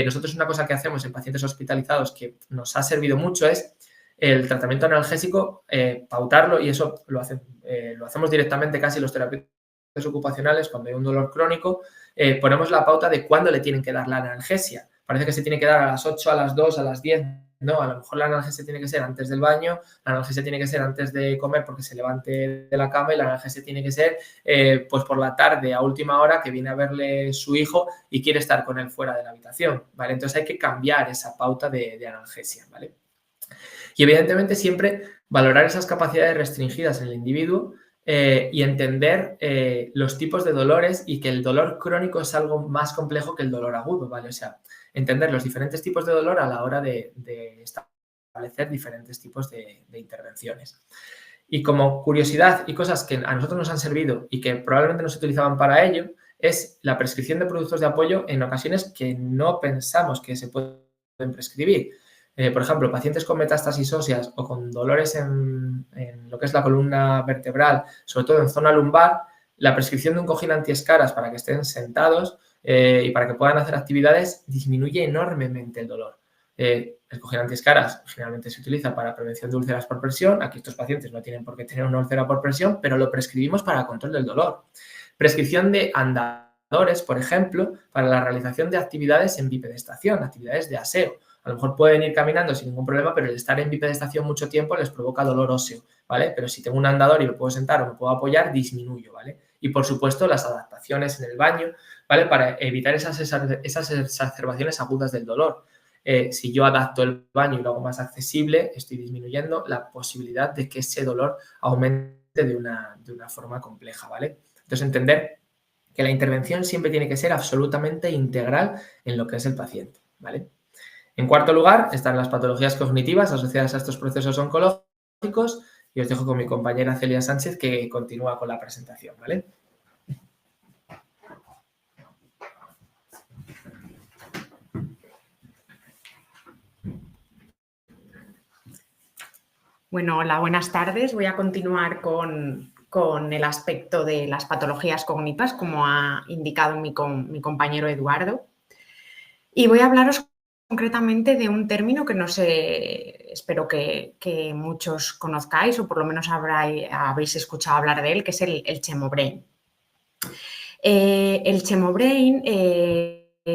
B: Nosotros una cosa que hacemos en pacientes hospitalizados que nos ha servido mucho es el tratamiento analgésico, pautarlo, y eso lo hacemos directamente casi los terapeutas ocupacionales cuando hay un dolor crónico. Ponemos la pauta de cuándo le tienen que dar la analgesia. Parece que se tiene que dar a las 8, a las 2, a las 10. No, a lo mejor la analgesia tiene que ser antes del baño, la analgesia tiene que ser antes de comer porque se levante de la cama, y la analgesia tiene que ser pues por la tarde a última hora que viene a verle su hijo y quiere estar con él fuera de la habitación, ¿vale? Entonces hay que cambiar esa pauta de analgesia, ¿vale? Y evidentemente siempre valorar esas capacidades restringidas en el individuo y entender los tipos de dolores, y que el dolor crónico es algo más complejo que el dolor agudo, ¿vale? O sea, entender los diferentes tipos de dolor a la hora de establecer diferentes tipos de intervenciones. Y como curiosidad y cosas que a nosotros nos han servido y que probablemente no se utilizaban para ello, es la prescripción de productos de apoyo en ocasiones que no pensamos que se pueden prescribir. Por ejemplo, pacientes con metástasis óseas o con dolores en lo que es la columna vertebral, sobre todo en zona lumbar, la prescripción de un cojín antiescaras para que estén sentados y para que puedan hacer actividades disminuye enormemente el dolor. El antiescaras generalmente se utiliza para prevención de úlceras por presión. Aquí estos pacientes no tienen por qué tener una úlcera por presión, pero lo prescribimos para control del dolor. Prescripción de andadores, por ejemplo, para la realización de actividades en bipedestación, actividades de aseo. A lo mejor pueden ir caminando sin ningún problema, pero el estar en bipedestación mucho tiempo les provoca dolor óseo, ¿vale? Pero si tengo un andador y lo puedo sentar o me puedo apoyar, disminuyo, ¿vale? Y, por supuesto, las adaptaciones en el baño, ¿vale? Para evitar esas exacerbaciones agudas del dolor. Si yo adapto el baño y lo hago más accesible, estoy disminuyendo la posibilidad de que ese dolor aumente de una forma compleja, ¿vale? Entonces, entender que la intervención siempre tiene que ser absolutamente integral en lo que es el paciente, ¿vale? En cuarto lugar, están las patologías cognitivas asociadas a estos procesos oncológicos y os dejo con mi compañera Celia Sánchez, que continúa con la presentación, ¿vale?
C: Bueno, hola, buenas tardes. Voy a continuar con el aspecto de las patologías cognitivas, como ha indicado mi compañero Eduardo. Y voy a hablaros concretamente de un término que no sé, espero que muchos conozcáis o por lo menos habéis escuchado hablar de él, que es el chemobrain. El chemobrain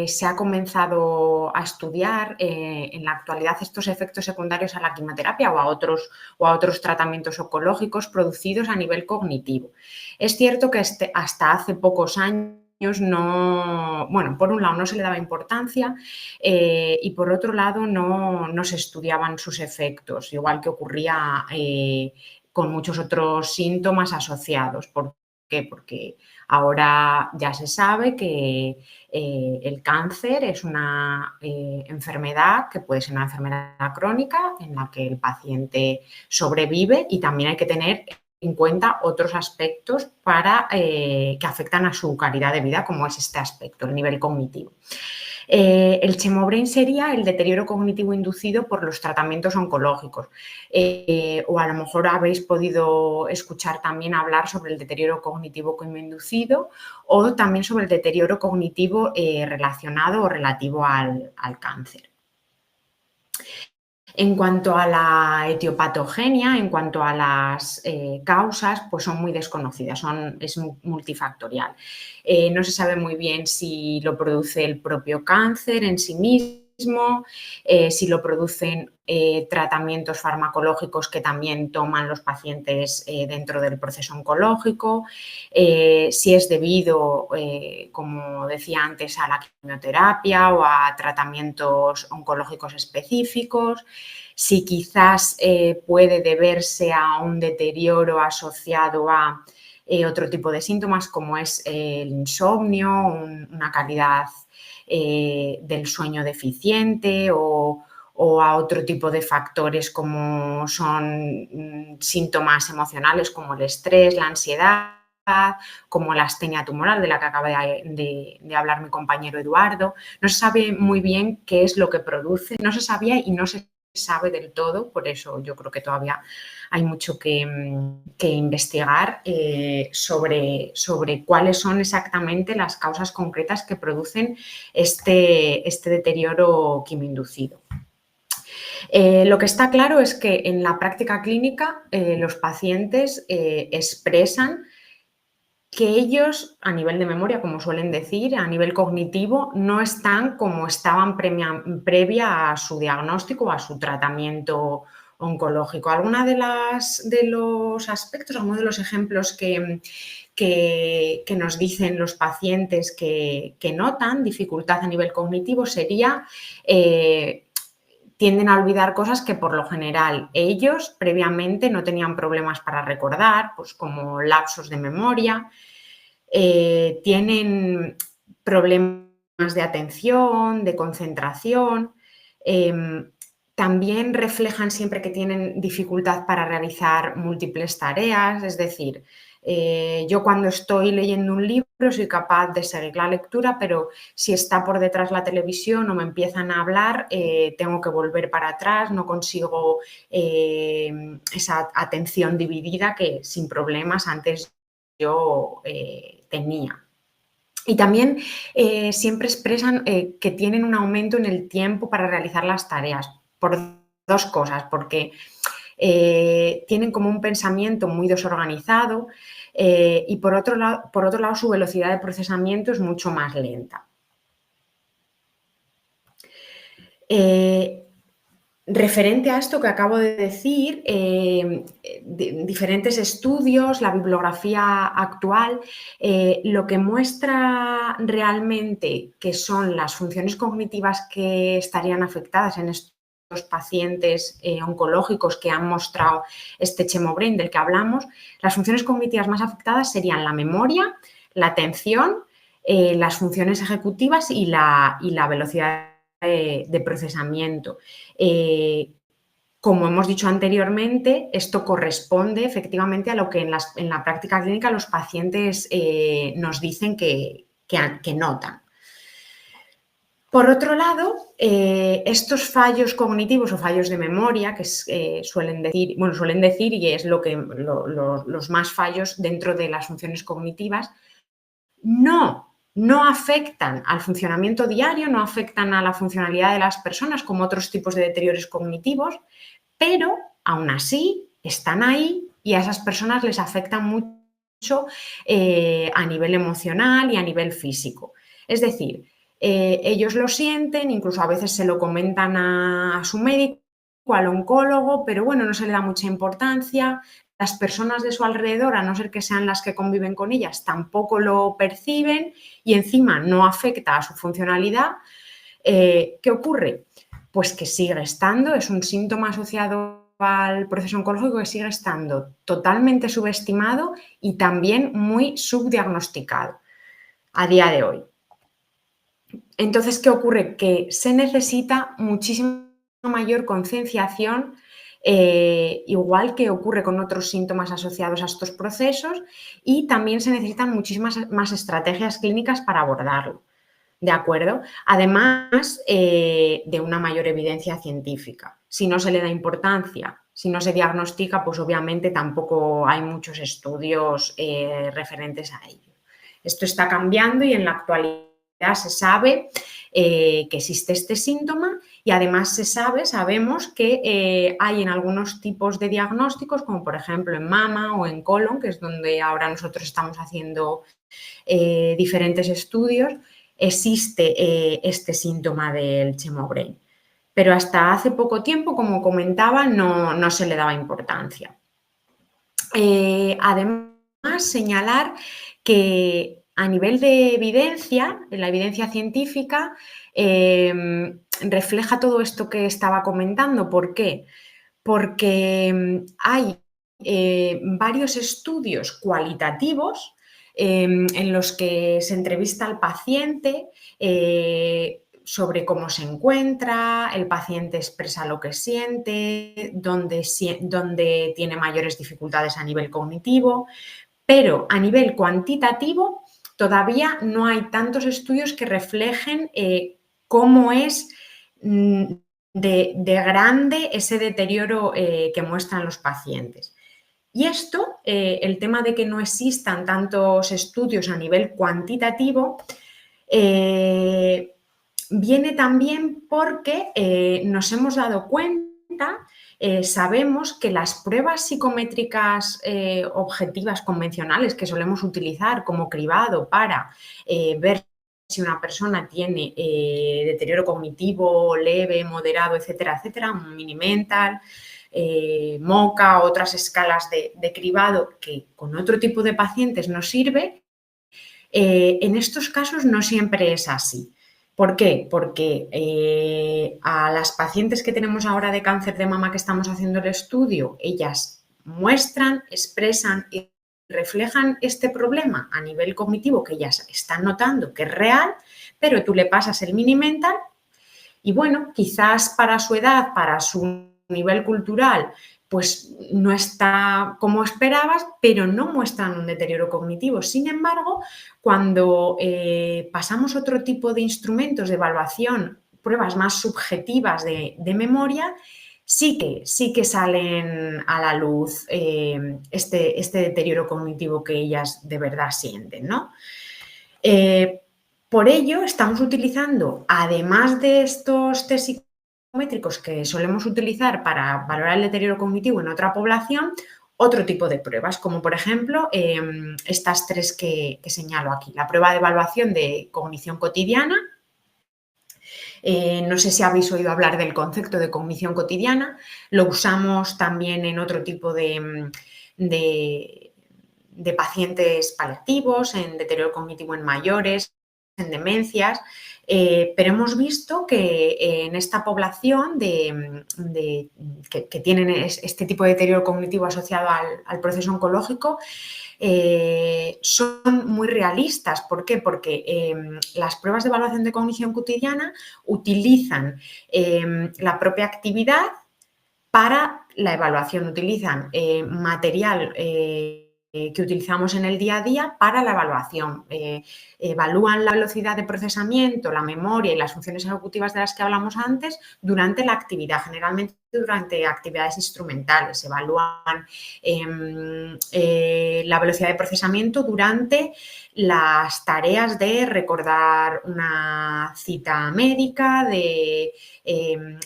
C: se ha comenzado a estudiar en la actualidad estos efectos secundarios a la quimioterapia o a otros tratamientos oncológicos producidos a nivel cognitivo. Es cierto que hasta hace pocos años por un lado no se le daba importancia y por otro lado no se estudiaban sus efectos, igual que ocurría con muchos otros síntomas asociados. ¿Por qué? Porque ahora ya se sabe que el cáncer es una enfermedad que puede ser una enfermedad crónica en la que el paciente sobrevive y también hay que tener en cuenta otros aspectos que afectan a su calidad de vida, como es este aspecto, el nivel cognitivo. El chemobrain sería el deterioro cognitivo inducido por los tratamientos oncológicos o a lo mejor habéis podido escuchar también hablar sobre el deterioro cognitivo quimioinducido o también sobre el deterioro cognitivo relacionado o relativo al cáncer. En cuanto a la etiopatogenia, en cuanto a las causas, pues son muy desconocidas, es multifactorial. No se sabe muy bien si lo produce el propio cáncer en sí mismo, si lo producen tratamientos farmacológicos que también toman los pacientes dentro del proceso oncológico, si es debido, como decía antes, a la quimioterapia o a tratamientos oncológicos específicos, si quizás puede deberse a un deterioro asociado a otro tipo de síntomas como es el insomnio, una calidad del sueño deficiente o a otro tipo de factores como son síntomas emocionales como el estrés, la ansiedad, como la astenia tumoral de la que acaba de hablar mi compañero Eduardo. No se sabe muy bien qué es lo que produce, no se sabía y no se sabe del todo, por eso yo creo que todavía hay mucho que investigar sobre cuáles son exactamente las causas concretas que producen este deterioro quimioinducido. Lo que está claro es que en la práctica clínica los pacientes expresan que ellos, a nivel de memoria, como suelen decir, a nivel cognitivo, no están como estaban previa a su diagnóstico o a su tratamiento oncológico. Algunos de los aspectos, algunos de los ejemplos que nos dicen los pacientes que notan dificultad a nivel cognitivo sería tienden a olvidar cosas que por lo general ellos previamente no tenían problemas para recordar, pues como lapsos de memoria, tienen problemas de atención, de concentración, también reflejan siempre que tienen dificultad para realizar múltiples tareas, es decir, yo cuando estoy leyendo un libro soy capaz de seguir la lectura, pero si está por detrás la televisión o me empiezan a hablar, tengo que volver para atrás, no consigo esa atención dividida que sin problemas antes yo tenía. Y también siempre expresan que tienen un aumento en el tiempo para realizar las tareas, por dos cosas, porque tienen como un pensamiento muy desorganizado y por otro lado su velocidad de procesamiento es mucho más lenta. Referente a esto que acabo de decir, diferentes estudios, la bibliografía actual, lo que muestra realmente que son las funciones cognitivas que estarían afectadas en estos pacientes oncológicos que han mostrado este chemobrain del que hablamos, las funciones cognitivas más afectadas serían la memoria, la atención, las funciones ejecutivas y la velocidad de procesamiento. Como hemos dicho anteriormente, esto corresponde efectivamente a lo que en la práctica clínica los pacientes nos dicen que notan. Por otro lado, estos fallos cognitivos o fallos de memoria, que suelen decir, y es los más fallos dentro de las funciones cognitivas, no afectan al funcionamiento diario, no afectan a la funcionalidad de las personas como otros tipos de deterioros cognitivos, pero aún así están ahí y a esas personas les afectan mucho a nivel emocional y a nivel físico. Es decir, ellos lo sienten, incluso a veces se lo comentan a su médico, al oncólogo, pero bueno, no se le da mucha importancia. Las personas de su alrededor, a no ser que sean las que conviven con ellas, tampoco lo perciben y encima no afecta a su funcionalidad. ¿Qué ocurre? Pues que sigue estando, es un síntoma asociado al proceso oncológico que sigue estando totalmente subestimado y también muy subdiagnosticado a día de hoy. Entonces, ¿qué ocurre? Que se necesita muchísima mayor concienciación, igual que ocurre con otros síntomas asociados a estos procesos, y también se necesitan muchísimas más estrategias clínicas para abordarlo, ¿de acuerdo? Además de una mayor evidencia científica. Si no se le da importancia, si no se diagnostica, pues obviamente tampoco hay muchos estudios referentes a ello. Esto está cambiando y en la actualidad se sabe que existe este síntoma y además sabemos que hay en algunos tipos de diagnósticos, como por ejemplo en mama o en colon, que es donde ahora nosotros estamos haciendo diferentes estudios, existe este síntoma del chemobrain. Pero hasta hace poco tiempo, como comentaba, no se le daba importancia. Además, señalar que a nivel de evidencia, la evidencia científica refleja todo esto que estaba comentando. ¿Por qué? Porque hay varios estudios cualitativos en los que se entrevista al paciente sobre cómo se encuentra, el paciente expresa lo que siente, dónde tiene mayores dificultades a nivel cognitivo, pero a nivel cuantitativo todavía no hay tantos estudios que reflejen cómo es de grande ese deterioro que muestran los pacientes. Y esto, el tema de que no existan tantos estudios a nivel cuantitativo, viene también porque nos hemos dado cuenta, sabemos que las pruebas psicométricas objetivas convencionales que solemos utilizar como cribado para ver si una persona tiene deterioro cognitivo leve, moderado, etcétera, etcétera, un Mini-Mental, MoCA, otras escalas de cribado que con otro tipo de pacientes nos sirve, en estos casos no siempre es así. ¿Por qué? Porque a las pacientes que tenemos ahora de cáncer de mama que estamos haciendo el estudio, ellas muestran, expresan y reflejan este problema a nivel cognitivo que ellas están notando que es real, pero tú le pasas el Mini-Mental y bueno, quizás para su edad, para su nivel cultural, pues no está como esperabas, pero no muestran un deterioro cognitivo. Sin embargo, cuando pasamos otro tipo de instrumentos de evaluación, pruebas más subjetivas de memoria, sí que salen a la luz este deterioro cognitivo que ellas de verdad sienten, ¿no? Por ello, estamos utilizando, además de estos test psicométricos que solemos utilizar para valorar el deterioro cognitivo en otra población, otro tipo de pruebas, como por ejemplo estas 3 que señalo aquí. La prueba de evaluación de cognición cotidiana. No sé si habéis oído hablar del concepto de cognición cotidiana. Lo usamos también en otro tipo de pacientes paliativos, en deterioro cognitivo en mayores, en demencias, pero hemos visto que en esta población que tienen este tipo de deterioro cognitivo asociado al proceso oncológico, son muy realistas. ¿Por qué? Porque las pruebas de evaluación de cognición cotidiana utilizan la propia actividad para la evaluación, utilizan material que utilizamos en el día a día para la evaluación. Evalúan la velocidad de procesamiento, la memoria y las funciones ejecutivas de las que hablamos antes durante la actividad, generalmente durante actividades instrumentales. Evalúan la velocidad de procesamiento durante las tareas de recordar una cita médica, de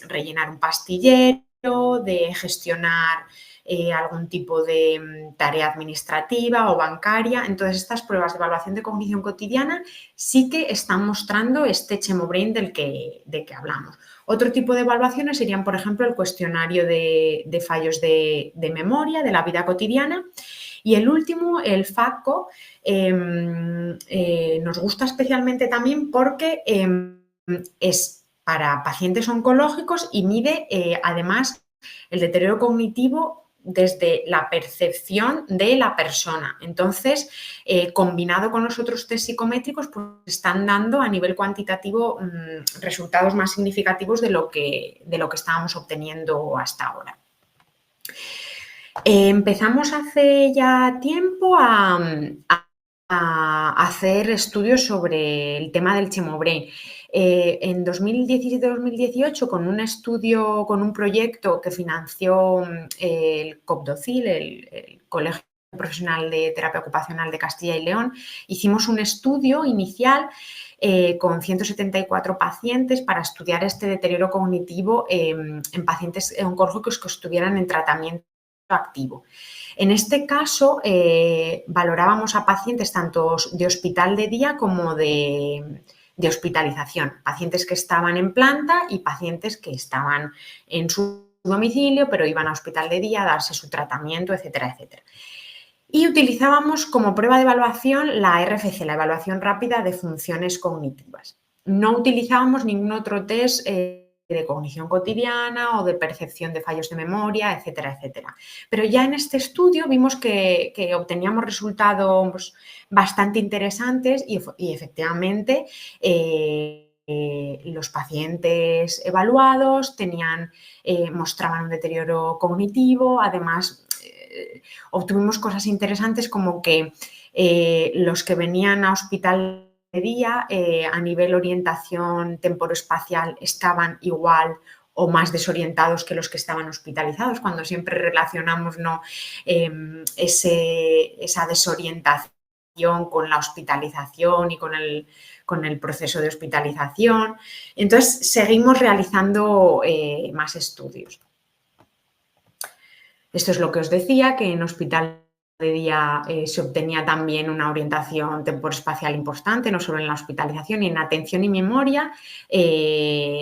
C: rellenar un pastillero, de gestionar algún tipo de tarea administrativa o bancaria. Entonces, estas pruebas de evaluación de cognición cotidiana sí que están mostrando este ChemoBrain del que hablamos. Otro tipo de evaluaciones serían, por ejemplo, el cuestionario de fallos de memoria, de la vida cotidiana. Y el último, el FACO, nos gusta especialmente también porque es para pacientes oncológicos y mide además el deterioro cognitivo desde la percepción de la persona. Entonces, combinado con los otros test psicométricos, pues están dando a nivel cuantitativo resultados más significativos de lo que estábamos obteniendo hasta ahora. Empezamos hace ya tiempo a hacer estudios sobre el tema del ChemoBrain. En 2017-2018, con un estudio, con un proyecto que financió el COPDOCIL, el Colegio Profesional de Terapia Ocupacional de Castilla y León, hicimos un estudio inicial con 174 pacientes para estudiar este deterioro cognitivo en pacientes oncológicos que estuvieran en tratamiento activo. En este caso, valorábamos a pacientes tanto de hospital de día como de hospitalización, pacientes que estaban en planta y pacientes que estaban en su domicilio, pero iban a hospital de día a darse su tratamiento, etcétera, etcétera. Y utilizábamos como prueba de evaluación la RFC, la evaluación rápida de funciones cognitivas. No utilizábamos ningún otro test de cognición cotidiana o de percepción de fallos de memoria, etcétera, etcétera. Pero ya en este estudio vimos que obteníamos resultados bastante interesantes y efectivamente los pacientes evaluados mostraban un deterioro cognitivo. Además, obtuvimos cosas interesantes como que los que venían a hospital de día a nivel orientación temporoespacial estaban igual o más desorientados que los que estaban hospitalizados, cuando siempre relacionamos esa desorientación con la hospitalización y con el proceso de hospitalización. Entonces, seguimos realizando más estudios. Esto es lo que os decía, que en hospital de día se obtenía también una orientación temporoespacial importante, no solo en la hospitalización, y en atención y memoria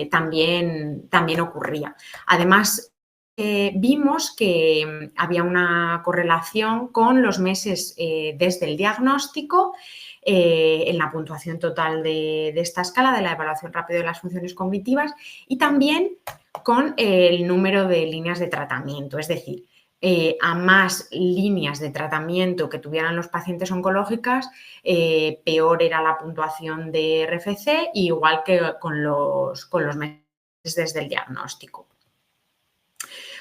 C: también ocurría. Además, vimos que había una correlación con los meses desde el diagnóstico en la puntuación total de esta escala, de la evaluación rápida de las funciones cognitivas, y también con el número de líneas de tratamiento, es decir, a más líneas de tratamiento que tuvieran los pacientes oncológicas, peor era la puntuación de RFC, igual que con los meses desde el diagnóstico.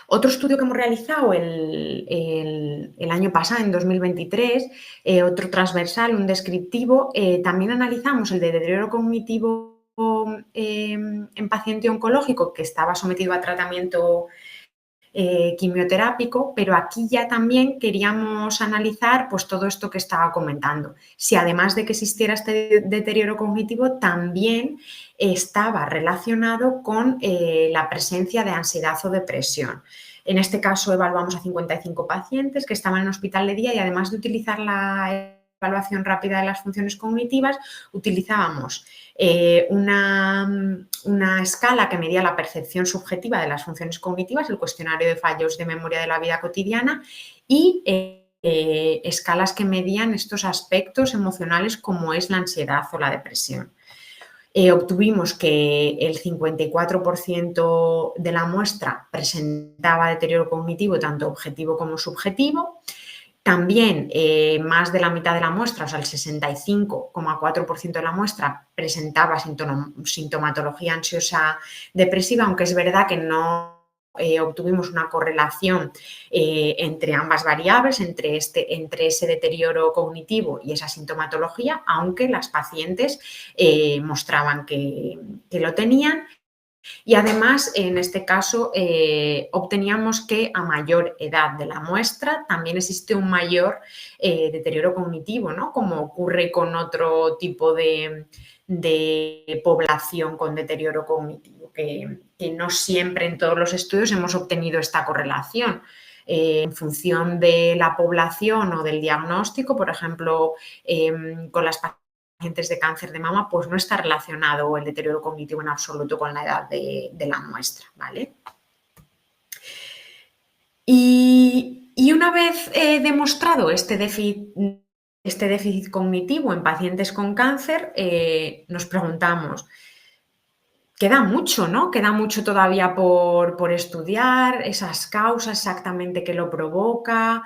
C: Otro estudio que hemos realizado el año pasado, en 2023, otro transversal, un descriptivo, también analizamos el de deterioro cognitivo en paciente oncológico que estaba sometido a tratamiento quimioterápico, pero aquí ya también queríamos analizar pues, todo esto que estaba comentando. Si además de que existiera este deterioro cognitivo, también estaba relacionado con la presencia de ansiedad o depresión. En este caso evaluamos a 55 pacientes que estaban en hospital de día y además de utilizar la evaluación rápida de las funciones cognitivas, utilizábamos una escala que medía la percepción subjetiva de las funciones cognitivas, el cuestionario de fallos de memoria de la vida cotidiana y escalas que medían estos aspectos emocionales como es la ansiedad o la depresión. Obtuvimos que el 54% de la muestra presentaba deterioro cognitivo, tanto objetivo como subjetivo. También más de la mitad de la muestra, o sea, el 65,4% de la muestra presentaba sintomatología ansiosa depresiva, aunque es verdad que no obtuvimos una correlación entre ambas variables, entre ese deterioro cognitivo y esa sintomatología, aunque las pacientes mostraban que lo tenían. Y además, en este caso, obteníamos que a mayor edad de la muestra también existe un mayor deterioro cognitivo, ¿no? Como ocurre con otro tipo de población con deterioro cognitivo, que no siempre en todos los estudios hemos obtenido esta correlación. En función de la población o del diagnóstico, por ejemplo, con las pacientes de cáncer de mama, pues no está relacionado el deterioro cognitivo en absoluto con la edad de la muestra, ¿vale? Y una vez demostrado este déficit cognitivo en pacientes con cáncer, nos preguntamos, queda mucho, ¿no? Queda mucho todavía por estudiar, esas causas exactamente que lo provoca.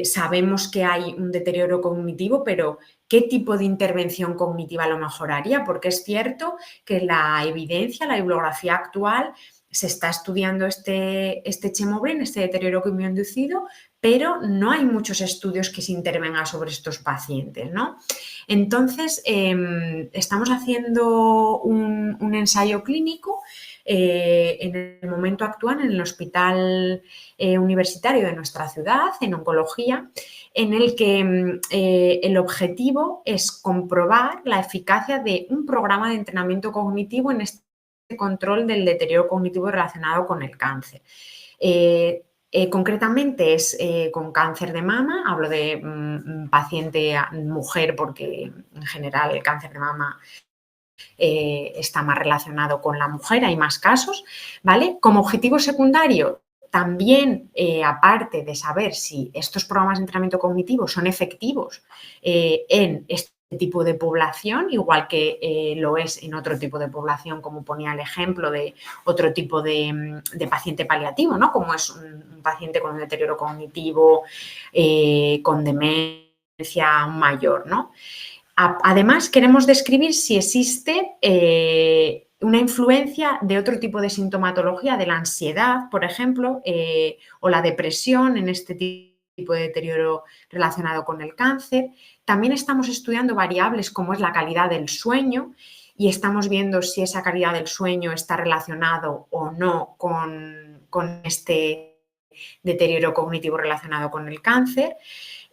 C: Sabemos que hay un deterioro cognitivo, pero ¿qué tipo de intervención cognitiva lo mejoraría? Porque es cierto que la evidencia, la bibliografía actual, se está estudiando este Chernobyl, este deterioro quimioinducido, pero no hay muchos estudios que se intervengan sobre estos pacientes, ¿no? Entonces, estamos haciendo un ensayo clínico en el momento actual en el hospital universitario de nuestra ciudad, en oncología, en el que el objetivo es comprobar la eficacia de un programa de entrenamiento cognitivo en este control del deterioro cognitivo relacionado con el cáncer. Concretamente es con cáncer de mama, hablo de paciente mujer porque en general el cáncer de mama está más relacionado con la mujer, hay más casos, ¿vale? Como objetivo secundario, también aparte de saber si estos programas de entrenamiento cognitivo son efectivos en este tipo de población, igual que lo es en otro tipo de población, como ponía el ejemplo de otro tipo de paciente paliativo, ¿no? Como es un paciente con un deterioro cognitivo, con demencia mayor, ¿no? Además, queremos describir si existe una influencia de otro tipo de sintomatología, de la ansiedad, por ejemplo, o la depresión en este tipo de deterioro relacionado con el cáncer. También estamos estudiando variables como es la calidad del sueño y estamos viendo si esa calidad del sueño está relacionado o no con este deterioro cognitivo relacionado con el cáncer.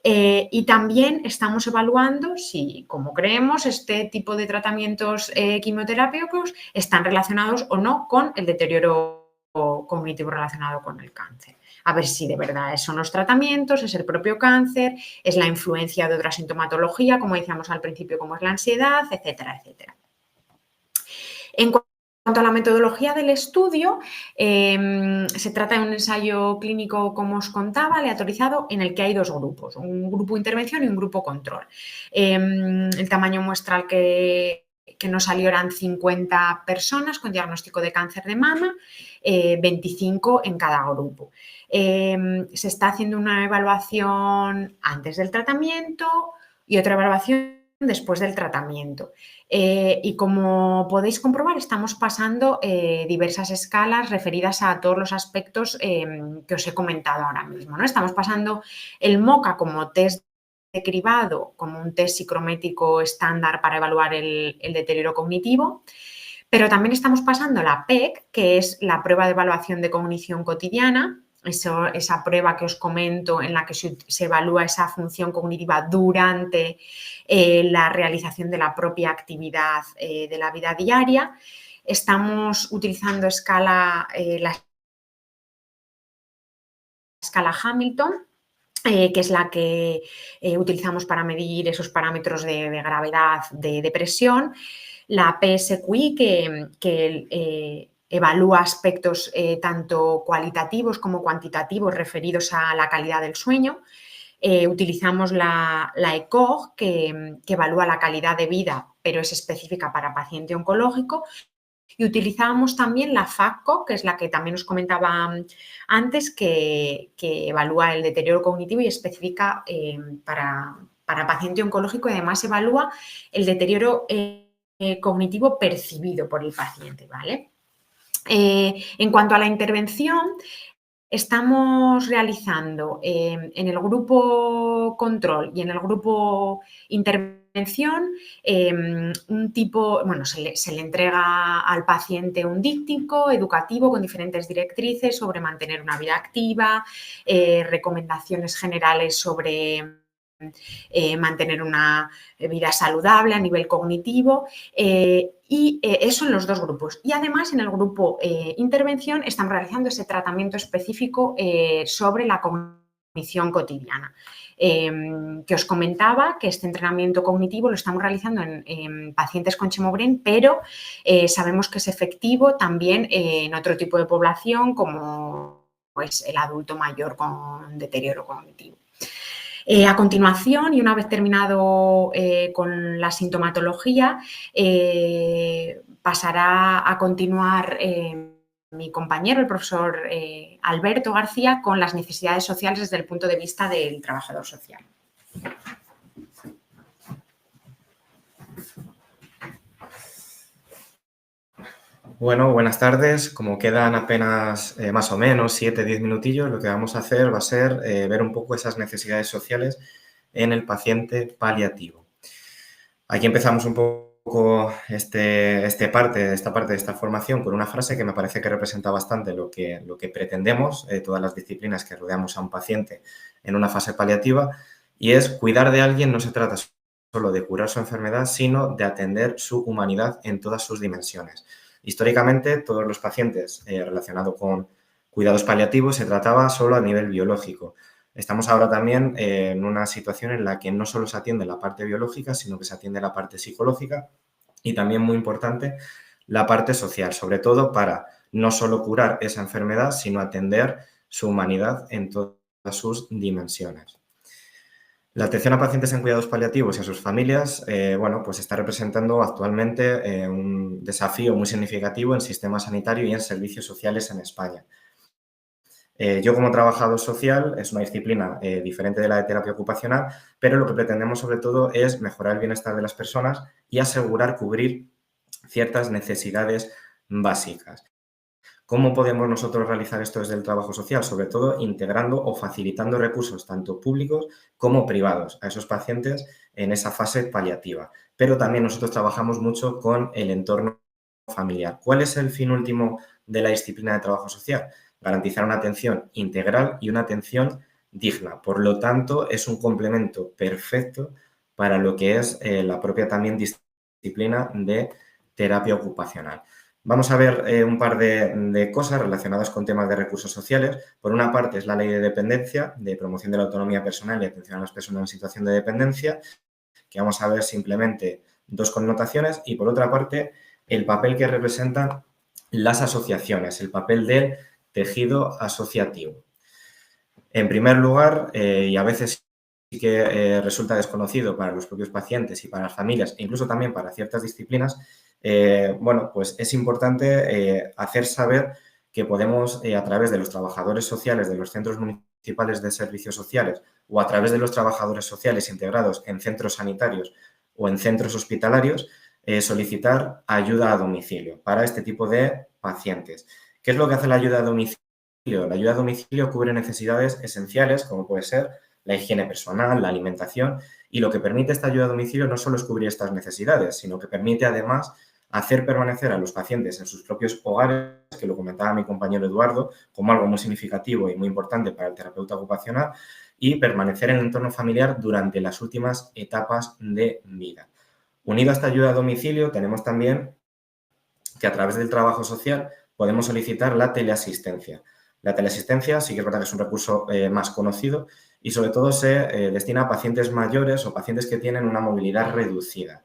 C: Y también estamos evaluando si, como creemos, este tipo de tratamientos quimioterápicos están relacionados o no con el deterioro cognitivo relacionado con el cáncer. A ver si de verdad son los tratamientos, es el propio cáncer, es la influencia de otra sintomatología, como decíamos al principio, como es la ansiedad, etcétera, etcétera. En cuanto a la metodología del estudio, se trata de un ensayo clínico, como os contaba, aleatorizado, en el que hay dos grupos, un grupo intervención y un grupo control. El tamaño muestral que nos salió eran 50 personas con diagnóstico de cáncer de mama, 25 en cada grupo. Se está haciendo una evaluación antes del tratamiento y otra evaluación después del tratamiento. Y como podéis comprobar, estamos pasando diversas escalas referidas a todos los aspectos que os he comentado ahora mismo, ¿no? Estamos pasando el MoCA como test de cribado, como un test psicométrico estándar para evaluar el deterioro cognitivo. Pero también estamos pasando la PEC, que es la prueba de evaluación de cognición cotidiana, esa prueba que os comento en la que se evalúa esa función cognitiva durante la realización de la propia actividad de la vida diaria. Estamos utilizando la escala Hamilton, que es la que utilizamos para medir esos parámetros de gravedad, de depresión. La PSQI, que evalúa aspectos tanto cualitativos como cuantitativos referidos a la calidad del sueño. Utilizamos la ECOG, que evalúa la calidad de vida, pero es específica para paciente oncológico. Y utilizamos también la FACO, que es la que también os comentaba antes, que evalúa el deterioro cognitivo y específica para paciente oncológico, y además evalúa el deterioro cognitivo percibido por el paciente, ¿vale? En cuanto a la intervención, estamos realizando en el grupo control y en el grupo intervención un tipo, bueno, se le entrega al paciente un díptico educativo con diferentes directrices sobre mantener una vida activa, recomendaciones generales sobre mantener una vida saludable a nivel cognitivo, y eso en los dos grupos. Y además en el grupo intervención están realizando ese tratamiento específico sobre la cognición cotidiana. Que os comentaba que este entrenamiento cognitivo lo estamos realizando en pacientes con Chemo-Brain, pero sabemos que es efectivo también en otro tipo de población, como pues, el adulto mayor con deterioro cognitivo. A continuación, y una vez terminado con la sintomatología, pasará a continuar mi compañero, el profesor Alberto García, con las necesidades sociales desde el punto de vista del trabajador social.
D: Bueno, buenas tardes. Como quedan apenas más o menos 7-10 minutillos, lo que vamos a hacer va a ser ver un poco esas necesidades sociales en el paciente paliativo. Aquí empezamos un poco esta parte de esta formación con una frase que me parece que representa bastante lo que pretendemos, todas las disciplinas que rodeamos a un paciente en una fase paliativa, y es: cuidar de alguien no se trata solo de curar su enfermedad, sino de atender su humanidad en todas sus dimensiones. Históricamente, todos los pacientes relacionados con cuidados paliativos se trataba solo a nivel biológico. Estamos ahora también en una situación en la que no solo se atiende la parte biológica, sino que se atiende la parte psicológica y también, muy importante, la parte social, sobre todo para no solo curar esa enfermedad, sino atender su humanidad en todas sus dimensiones. La atención a pacientes en cuidados paliativos y a sus familias, bueno, pues está representando actualmente un desafío muy significativo en sistema sanitario y en servicios sociales en España. Yo, como trabajador social, es una disciplina diferente de la de terapia ocupacional, pero lo que pretendemos sobre todo es mejorar el bienestar de las personas y asegurar cubrir ciertas necesidades básicas. ¿Cómo podemos nosotros realizar esto desde el trabajo social? Sobre todo integrando o facilitando recursos tanto públicos como privados a esos pacientes en esa fase paliativa. Pero también nosotros trabajamos mucho con el entorno familiar. ¿Cuál es el fin último de la disciplina de trabajo social? Garantizar una atención integral y una atención digna. Por lo tanto, es un complemento perfecto para lo que es la propia también disciplina de terapia ocupacional. Vamos a ver un par de cosas relacionadas con temas de recursos sociales. Por una parte, es la Ley de Dependencia, de promoción de la autonomía personal y atención a las personas en situación de dependencia, que vamos a ver simplemente dos connotaciones. Y por otra parte, el papel que representan las asociaciones, el papel del tejido asociativo. En primer lugar, y a veces sí que resulta desconocido para los propios pacientes y para las familias, e incluso también para ciertas disciplinas, bueno, pues es importante hacer saber que podemos, a través de los trabajadores sociales de los centros municipales de servicios sociales o a través de los trabajadores sociales integrados en centros sanitarios o en centros hospitalarios, solicitar ayuda a domicilio para este tipo de pacientes. ¿Qué es lo que hace la ayuda a domicilio? La ayuda a domicilio cubre necesidades esenciales, como puede ser la higiene personal, la alimentación, y lo que permite esta ayuda a domicilio no solo es cubrir estas necesidades, sino que permite además hacer permanecer a los pacientes en sus propios hogares, que lo comentaba mi compañero Eduardo, como algo muy significativo y muy importante para el terapeuta ocupacional, y permanecer en el entorno familiar durante las últimas etapas de vida. Unido a esta ayuda a domicilio, tenemos también que a través del trabajo social podemos solicitar la teleasistencia. La teleasistencia sí que es verdad que es un recurso más conocido y sobre todo se destina a pacientes mayores o pacientes que tienen una movilidad reducida.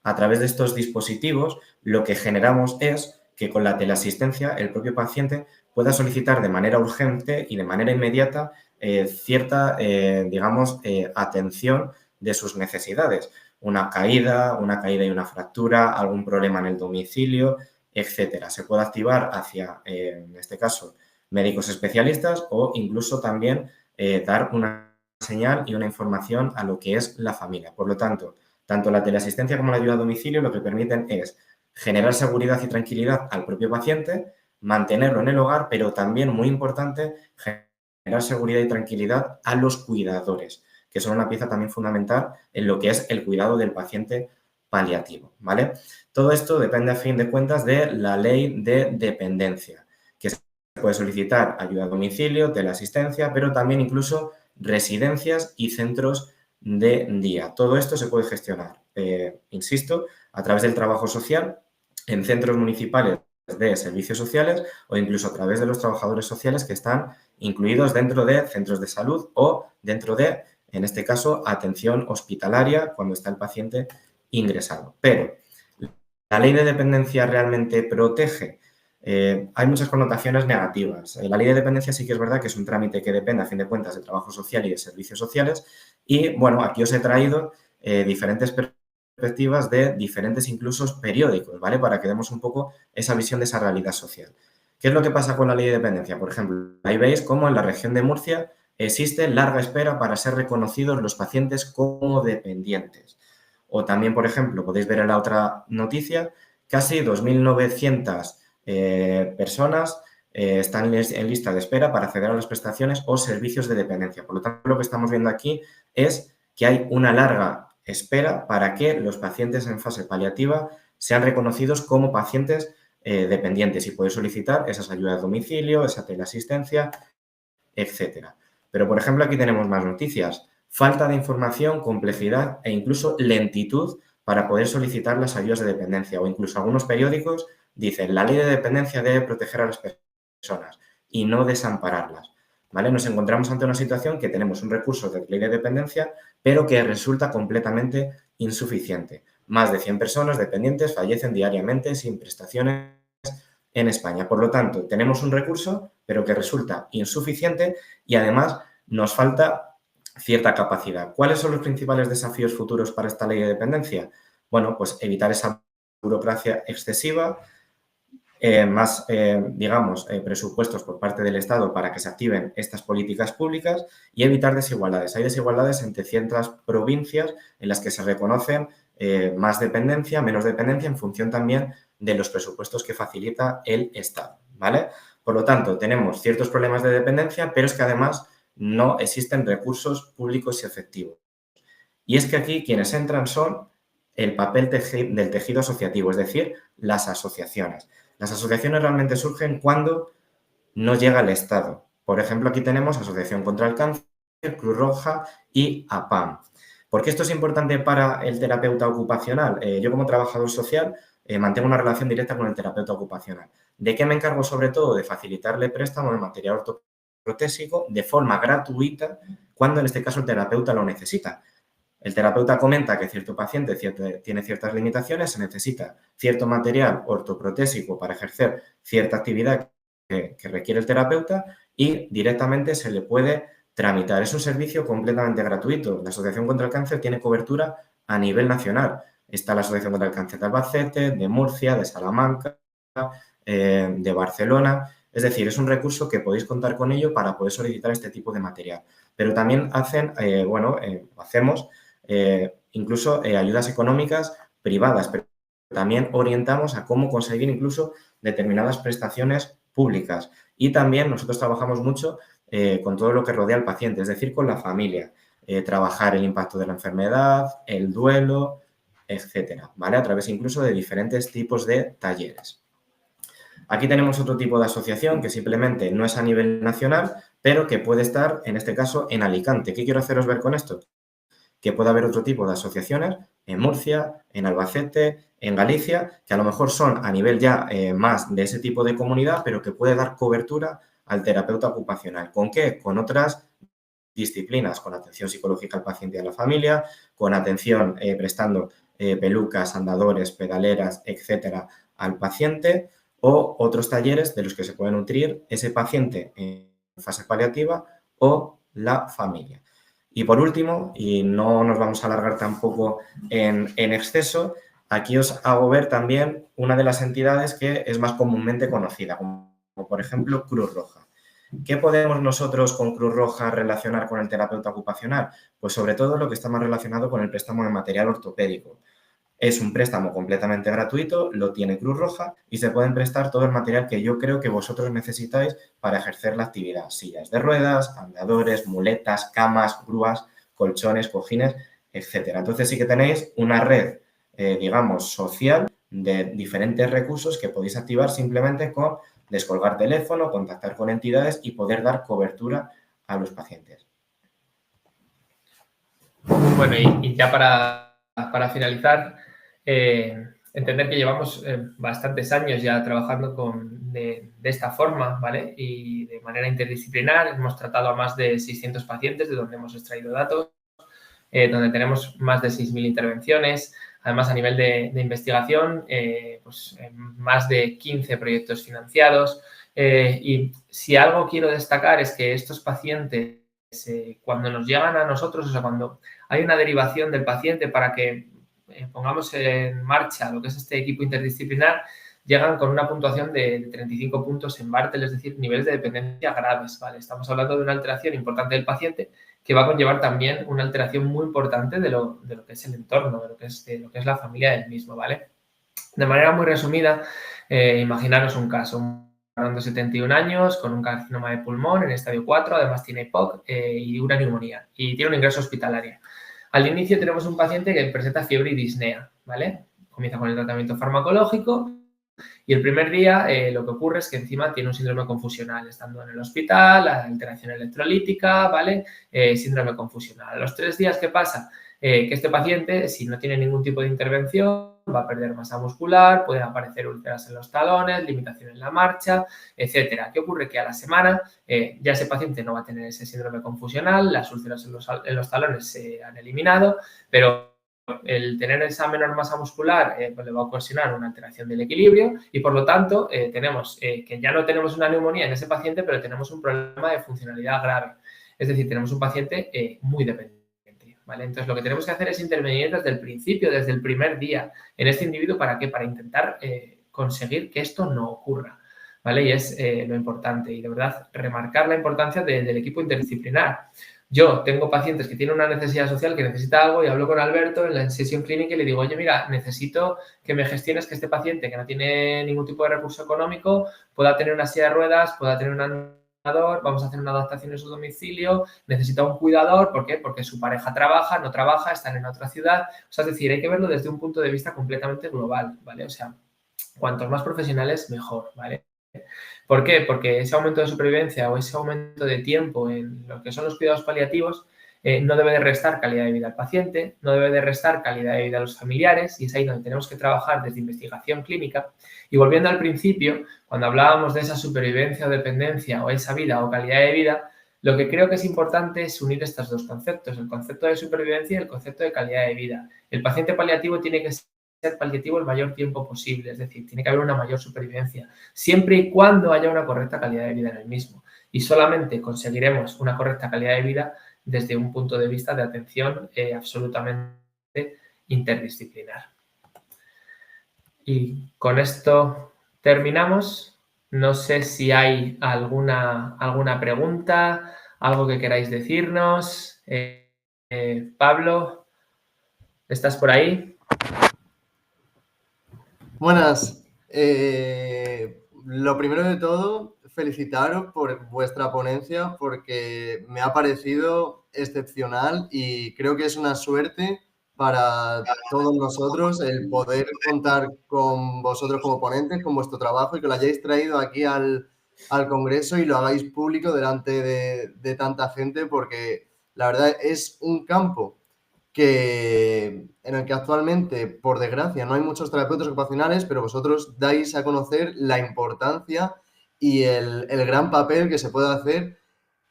D: A través de estos dispositivos lo que generamos es que con la teleasistencia el propio paciente pueda solicitar de manera urgente y de manera inmediata cierta, digamos, atención de sus necesidades. Una caída y una fractura, algún problema en el domicilio, etcétera. Se puede activar hacia, en este caso, médicos especialistas o incluso también dar una señal y una información a lo que es la familia. Por lo tanto, tanto la teleasistencia como la ayuda a domicilio lo que permiten es generar seguridad y tranquilidad al propio paciente, mantenerlo en el hogar, pero también, muy importante, generar seguridad y tranquilidad a los cuidadores, que son una pieza también fundamental en lo que es el cuidado del paciente paliativo, ¿vale? Todo esto depende, a fin de cuentas, de la ley de dependencia, que se puede solicitar ayuda a domicilio, teleasistencia, pero también incluso residencias y centros de día. Todo esto se puede gestionar, insisto, a través del trabajo social, en centros municipales de servicios sociales o incluso a través de los trabajadores sociales que están incluidos dentro de centros de salud o dentro de, en este caso, atención hospitalaria cuando está el paciente ingresado. Pero, ¿la ley de dependencia realmente protege? Hay muchas connotaciones negativas. La ley de dependencia sí que es verdad que es un trámite que depende, a fin de cuentas, de trabajo social y de servicios sociales. Y, bueno, aquí os he traído diferentes perspectivas de diferentes incluso periódicos, ¿vale? Para que demos un poco esa visión de esa realidad social. ¿Qué es lo que pasa con la ley de dependencia? Por ejemplo, ahí veis cómo en la región de Murcia existe larga espera para ser reconocidos los pacientes como dependientes. O también, por ejemplo, podéis ver en la otra noticia, casi 2.900 personas están en lista de espera para acceder a las prestaciones o servicios de dependencia. Por lo tanto, lo que estamos viendo aquí es que hay una larga espera para que los pacientes en fase paliativa sean reconocidos como pacientes dependientes y poder solicitar esas ayudas a domicilio, esa teleasistencia, etcétera. Pero, por ejemplo, aquí tenemos más noticias. Falta de información, complejidad e incluso lentitud para poder solicitar las ayudas de dependencia. O incluso algunos periódicos dicen la ley de dependencia debe proteger a las personas y no desampararlas. ¿Vale? Nos encontramos ante una situación que tenemos un recurso de ley de dependencia, pero que resulta completamente insuficiente. Más de 100 personas dependientes fallecen diariamente sin prestaciones en España. Por lo tanto, tenemos un recurso, pero que resulta insuficiente y además nos falta cierta capacidad. ¿Cuáles son los principales desafíos futuros para esta ley de dependencia? Bueno, pues evitar esa burocracia excesiva, digamos, presupuestos por parte del Estado para que se activen estas políticas públicas y evitar desigualdades. Hay desigualdades entre ciertas provincias en las que se reconocen más dependencia, menos dependencia, en función también de los presupuestos que facilita el Estado, ¿vale? Por lo tanto, tenemos ciertos problemas de dependencia, pero es que además no existen recursos públicos y efectivos. Y es que aquí quienes entran son el papel del tejido asociativo, es decir, las asociaciones. Las asociaciones realmente surgen cuando no llega el Estado. Por ejemplo, aquí tenemos Asociación contra el Cáncer, Cruz Roja y APAM. ¿Por qué esto es importante para el terapeuta ocupacional? Yo como trabajador social mantengo una relación directa con el terapeuta ocupacional. ¿De qué me encargo sobre todo? De facilitarle préstamo de material ortoprotésico de forma gratuita cuando en este caso el terapeuta lo necesita. El terapeuta comenta que cierto paciente tiene ciertas limitaciones, se necesita cierto material ortoprotésico para ejercer cierta actividad que requiere el terapeuta y directamente se le puede tramitar. Es un servicio completamente gratuito. La Asociación contra el Cáncer tiene cobertura a nivel nacional. Está la Asociación contra el Cáncer de Albacete, de Murcia, de Salamanca, de Barcelona. Es decir, es un recurso que podéis contar con ello para poder solicitar este tipo de material. Pero también hacemos incluso ayudas económicas privadas, pero también orientamos a cómo conseguir incluso determinadas prestaciones públicas. Y también nosotros trabajamos mucho con todo lo que rodea al paciente, es decir, con la familia. Trabajar el impacto de la enfermedad, el duelo, etcétera, ¿vale? A través incluso de diferentes tipos de talleres. Aquí tenemos otro tipo de asociación que simplemente no es a nivel nacional, pero que puede estar, en este caso, en Alicante. ¿Qué quiero haceros ver con esto? Que puede haber otro tipo de asociaciones en Murcia, en Albacete, en Galicia, que a lo mejor son a nivel ya más de ese tipo de comunidad, pero que puede dar cobertura al terapeuta ocupacional. ¿Con qué? Con otras disciplinas, con atención psicológica al paciente y a la familia, con atención prestando pelucas, andadores, pedaleras, etcétera, al paciente, o otros talleres de los que se puede nutrir ese paciente en fase paliativa o la familia. Y por último, y no nos vamos a alargar tampoco en exceso, aquí os hago ver también una de las entidades que es más comúnmente conocida, como por ejemplo Cruz Roja. ¿Qué podemos nosotros con Cruz Roja relacionar con el terapeuta ocupacional? Pues sobre todo lo que está más relacionado con el préstamo de material ortopédico. Es un préstamo completamente gratuito, lo tiene Cruz Roja y se pueden prestar todo el material que yo creo que vosotros necesitáis para ejercer la actividad. Sillas de ruedas, andadores, muletas, camas, grúas, colchones, cojines, etcétera. Entonces sí que tenéis una red, digamos, social de diferentes recursos que podéis activar simplemente con descolgar teléfono, contactar con entidades y poder dar cobertura a los pacientes.
B: Bueno, y ya para finalizar, entender que llevamos bastantes años ya trabajando de esta forma, ¿vale? Y de manera interdisciplinar. Hemos tratado a más de 600 pacientes, de donde hemos extraído datos, donde tenemos más de 6.000 intervenciones. Además, a nivel de investigación, más de 15 proyectos financiados. Y si algo quiero destacar es que estos pacientes, cuando nos llegan a nosotros, o sea, cuando hay una derivación del paciente para que pongamos en marcha lo que es este equipo interdisciplinar, llegan con una puntuación de 35 puntos en Bartel, es decir, niveles de dependencia graves, ¿vale? Estamos hablando de una alteración importante del paciente que va a conllevar también una alteración muy importante de lo que es el entorno, de lo que es la familia del mismo, ¿vale? De manera muy resumida, imaginaros un caso, un varón de 71 años con un carcinoma de pulmón en estadio 4, además tiene EPOC y una neumonía y tiene un ingreso hospitalario. Al inicio tenemos un paciente que presenta fiebre y disnea, ¿vale? Comienza con el tratamiento farmacológico y el primer día lo que ocurre es que encima tiene un síndrome confusional, estando en el hospital, alteración electrolítica, ¿vale? Síndrome confusional. A los 3 días, ¿qué pasa? Que este paciente, si no tiene ningún tipo de intervención, va a perder masa muscular, pueden aparecer úlceras en los talones, limitación en la marcha, etcétera. ¿Qué ocurre? Que a la semana ya ese paciente no va a tener ese síndrome confusional, las úlceras en los talones se han eliminado, pero el tener esa menor masa muscular pues le va a ocasionar una alteración del equilibrio y, por lo tanto, tenemos que ya no tenemos una neumonía en ese paciente, pero tenemos un problema de funcionalidad grave. Es decir, tenemos un paciente muy dependiente. ¿Vale? Entonces, lo que tenemos que hacer es intervenir desde el principio, desde el primer día en este individuo. ¿Para qué? Para intentar conseguir que esto no ocurra, ¿vale? Y es lo importante. Y, de verdad, remarcar la importancia del equipo interdisciplinar. Yo tengo pacientes que tienen una necesidad social, que necesita algo, y hablo con Alberto en la sesión clínica y le digo, oye, mira, necesito que me gestiones que este paciente, que no tiene ningún tipo de recurso económico, pueda tener una silla de ruedas, pueda tener una... Vamos a hacer una adaptación en su domicilio, necesita un cuidador, ¿por qué? Porque su pareja trabaja, no trabaja, están en otra ciudad. O sea, es decir, hay que verlo desde un punto de vista completamente global, ¿vale? O sea, cuantos más profesionales, mejor, ¿vale? ¿Por qué? Porque ese aumento de supervivencia o ese aumento de tiempo en lo que son los cuidados paliativos no debe de restar calidad de vida al paciente, no debe de restar calidad de vida a los familiares, y es ahí donde tenemos que trabajar desde investigación clínica. Y volviendo al principio, cuando hablábamos de esa supervivencia o dependencia o esa vida o calidad de vida, lo que creo que es importante es unir estos dos conceptos, el concepto de supervivencia y el concepto de calidad de vida. El paciente paliativo tiene que ser paliativo el mayor tiempo posible, es decir, tiene que haber una mayor supervivencia, siempre y cuando haya una correcta calidad de vida en el mismo. Y solamente conseguiremos una correcta calidad de vida desde un punto de vista de atención absolutamente interdisciplinar. Y con esto terminamos. No sé si hay alguna pregunta, algo que queráis decirnos. Pablo, ¿estás por ahí?
A: Buenas. Lo primero de todo, felicitaros por vuestra ponencia, porque me ha parecido excepcional y creo que es una suerte para todos nosotros el poder contar con vosotros como ponentes, con vuestro trabajo y que lo hayáis traído aquí al Congreso y lo hagáis público delante de tanta gente, porque la verdad es un campo en el que actualmente, por desgracia, no hay muchos terapeutas ocupacionales, pero vosotros dais a conocer la importancia y el gran papel que se puede hacer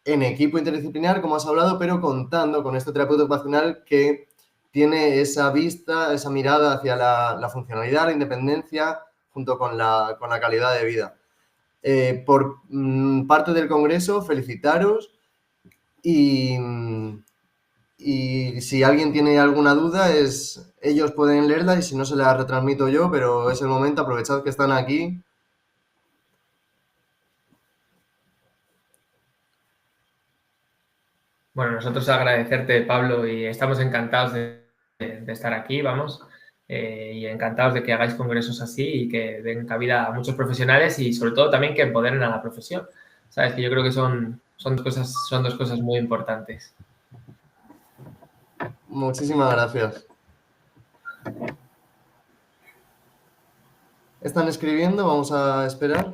A: en equipo interdisciplinar, como has hablado, pero contando con este terapeuta ocupacional que tiene esa vista, esa mirada hacia la funcionalidad, la independencia, junto con la calidad de vida. Por parte del Congreso, felicitaros y si alguien tiene alguna duda, ellos pueden leerla y si no se la retransmito yo, pero es el momento, aprovechad que están aquí.
B: Bueno, nosotros agradecerte, Pablo, y estamos encantados de estar aquí, vamos, y encantados de que hagáis congresos así y que den cabida a muchos profesionales y sobre todo también que empoderen a la profesión. Sabes que yo creo que son dos cosas muy importantes.
A: Muchísimas gracias. ¿Están escribiendo? Vamos a esperar.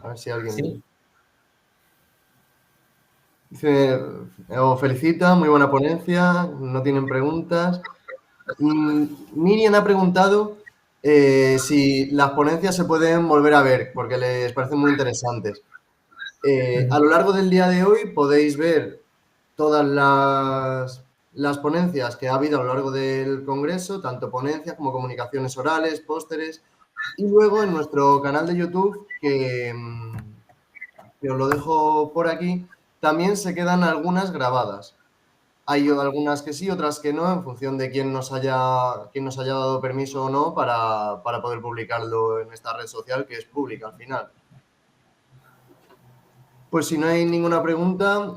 A: A ver si alguien...
B: Sí.
A: Dice, os felicita, muy buena ponencia, no tienen preguntas. Miriam ha preguntado si las ponencias se pueden volver a ver, porque les parecen muy interesantes. A lo largo del día de hoy podéis ver todas las ponencias que ha habido a lo largo del Congreso, tanto ponencias como comunicaciones orales, pósteres, y luego en nuestro canal de YouTube, que os lo dejo por aquí, también se quedan algunas grabadas. Hay algunas que sí, otras que no, en función de quién nos haya dado permiso o no para poder publicarlo en esta red social, que es pública al final. Pues si no hay ninguna pregunta,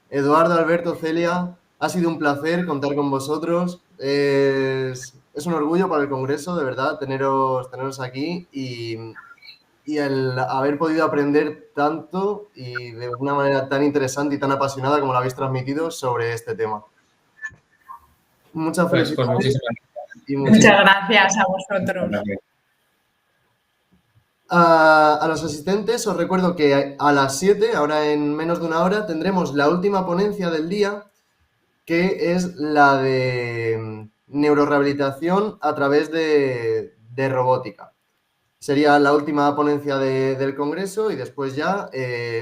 A: Eduardo, Alberto, Celia, ha sido un placer contar con vosotros. Es un orgullo para el Congreso, de verdad, teneros aquí y el haber podido aprender tanto y de una manera tan interesante y tan apasionada como lo habéis transmitido sobre este tema. Muchas
B: Pues
A: felicidades.
B: muchísimas
A: Y
C: muchas gracias a vosotros.
A: A los asistentes os recuerdo que a las 7, ahora en menos de una hora, tendremos la última ponencia del día, que es la de neurorehabilitación a través de robótica. Sería la última ponencia del Congreso y después ya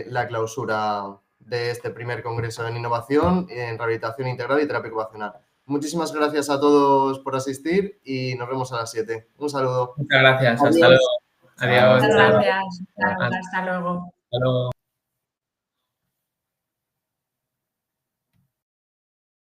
A: la clausura de este primer Congreso en Innovación, en Rehabilitación Integral y Terapia Ocupacional. Muchísimas gracias a todos por asistir y nos vemos a las 7. Un saludo.
B: Muchas gracias.
A: Adiós.
B: Hasta luego. Adiós.
C: Muchas gracias. Hasta luego.
B: Hasta luego.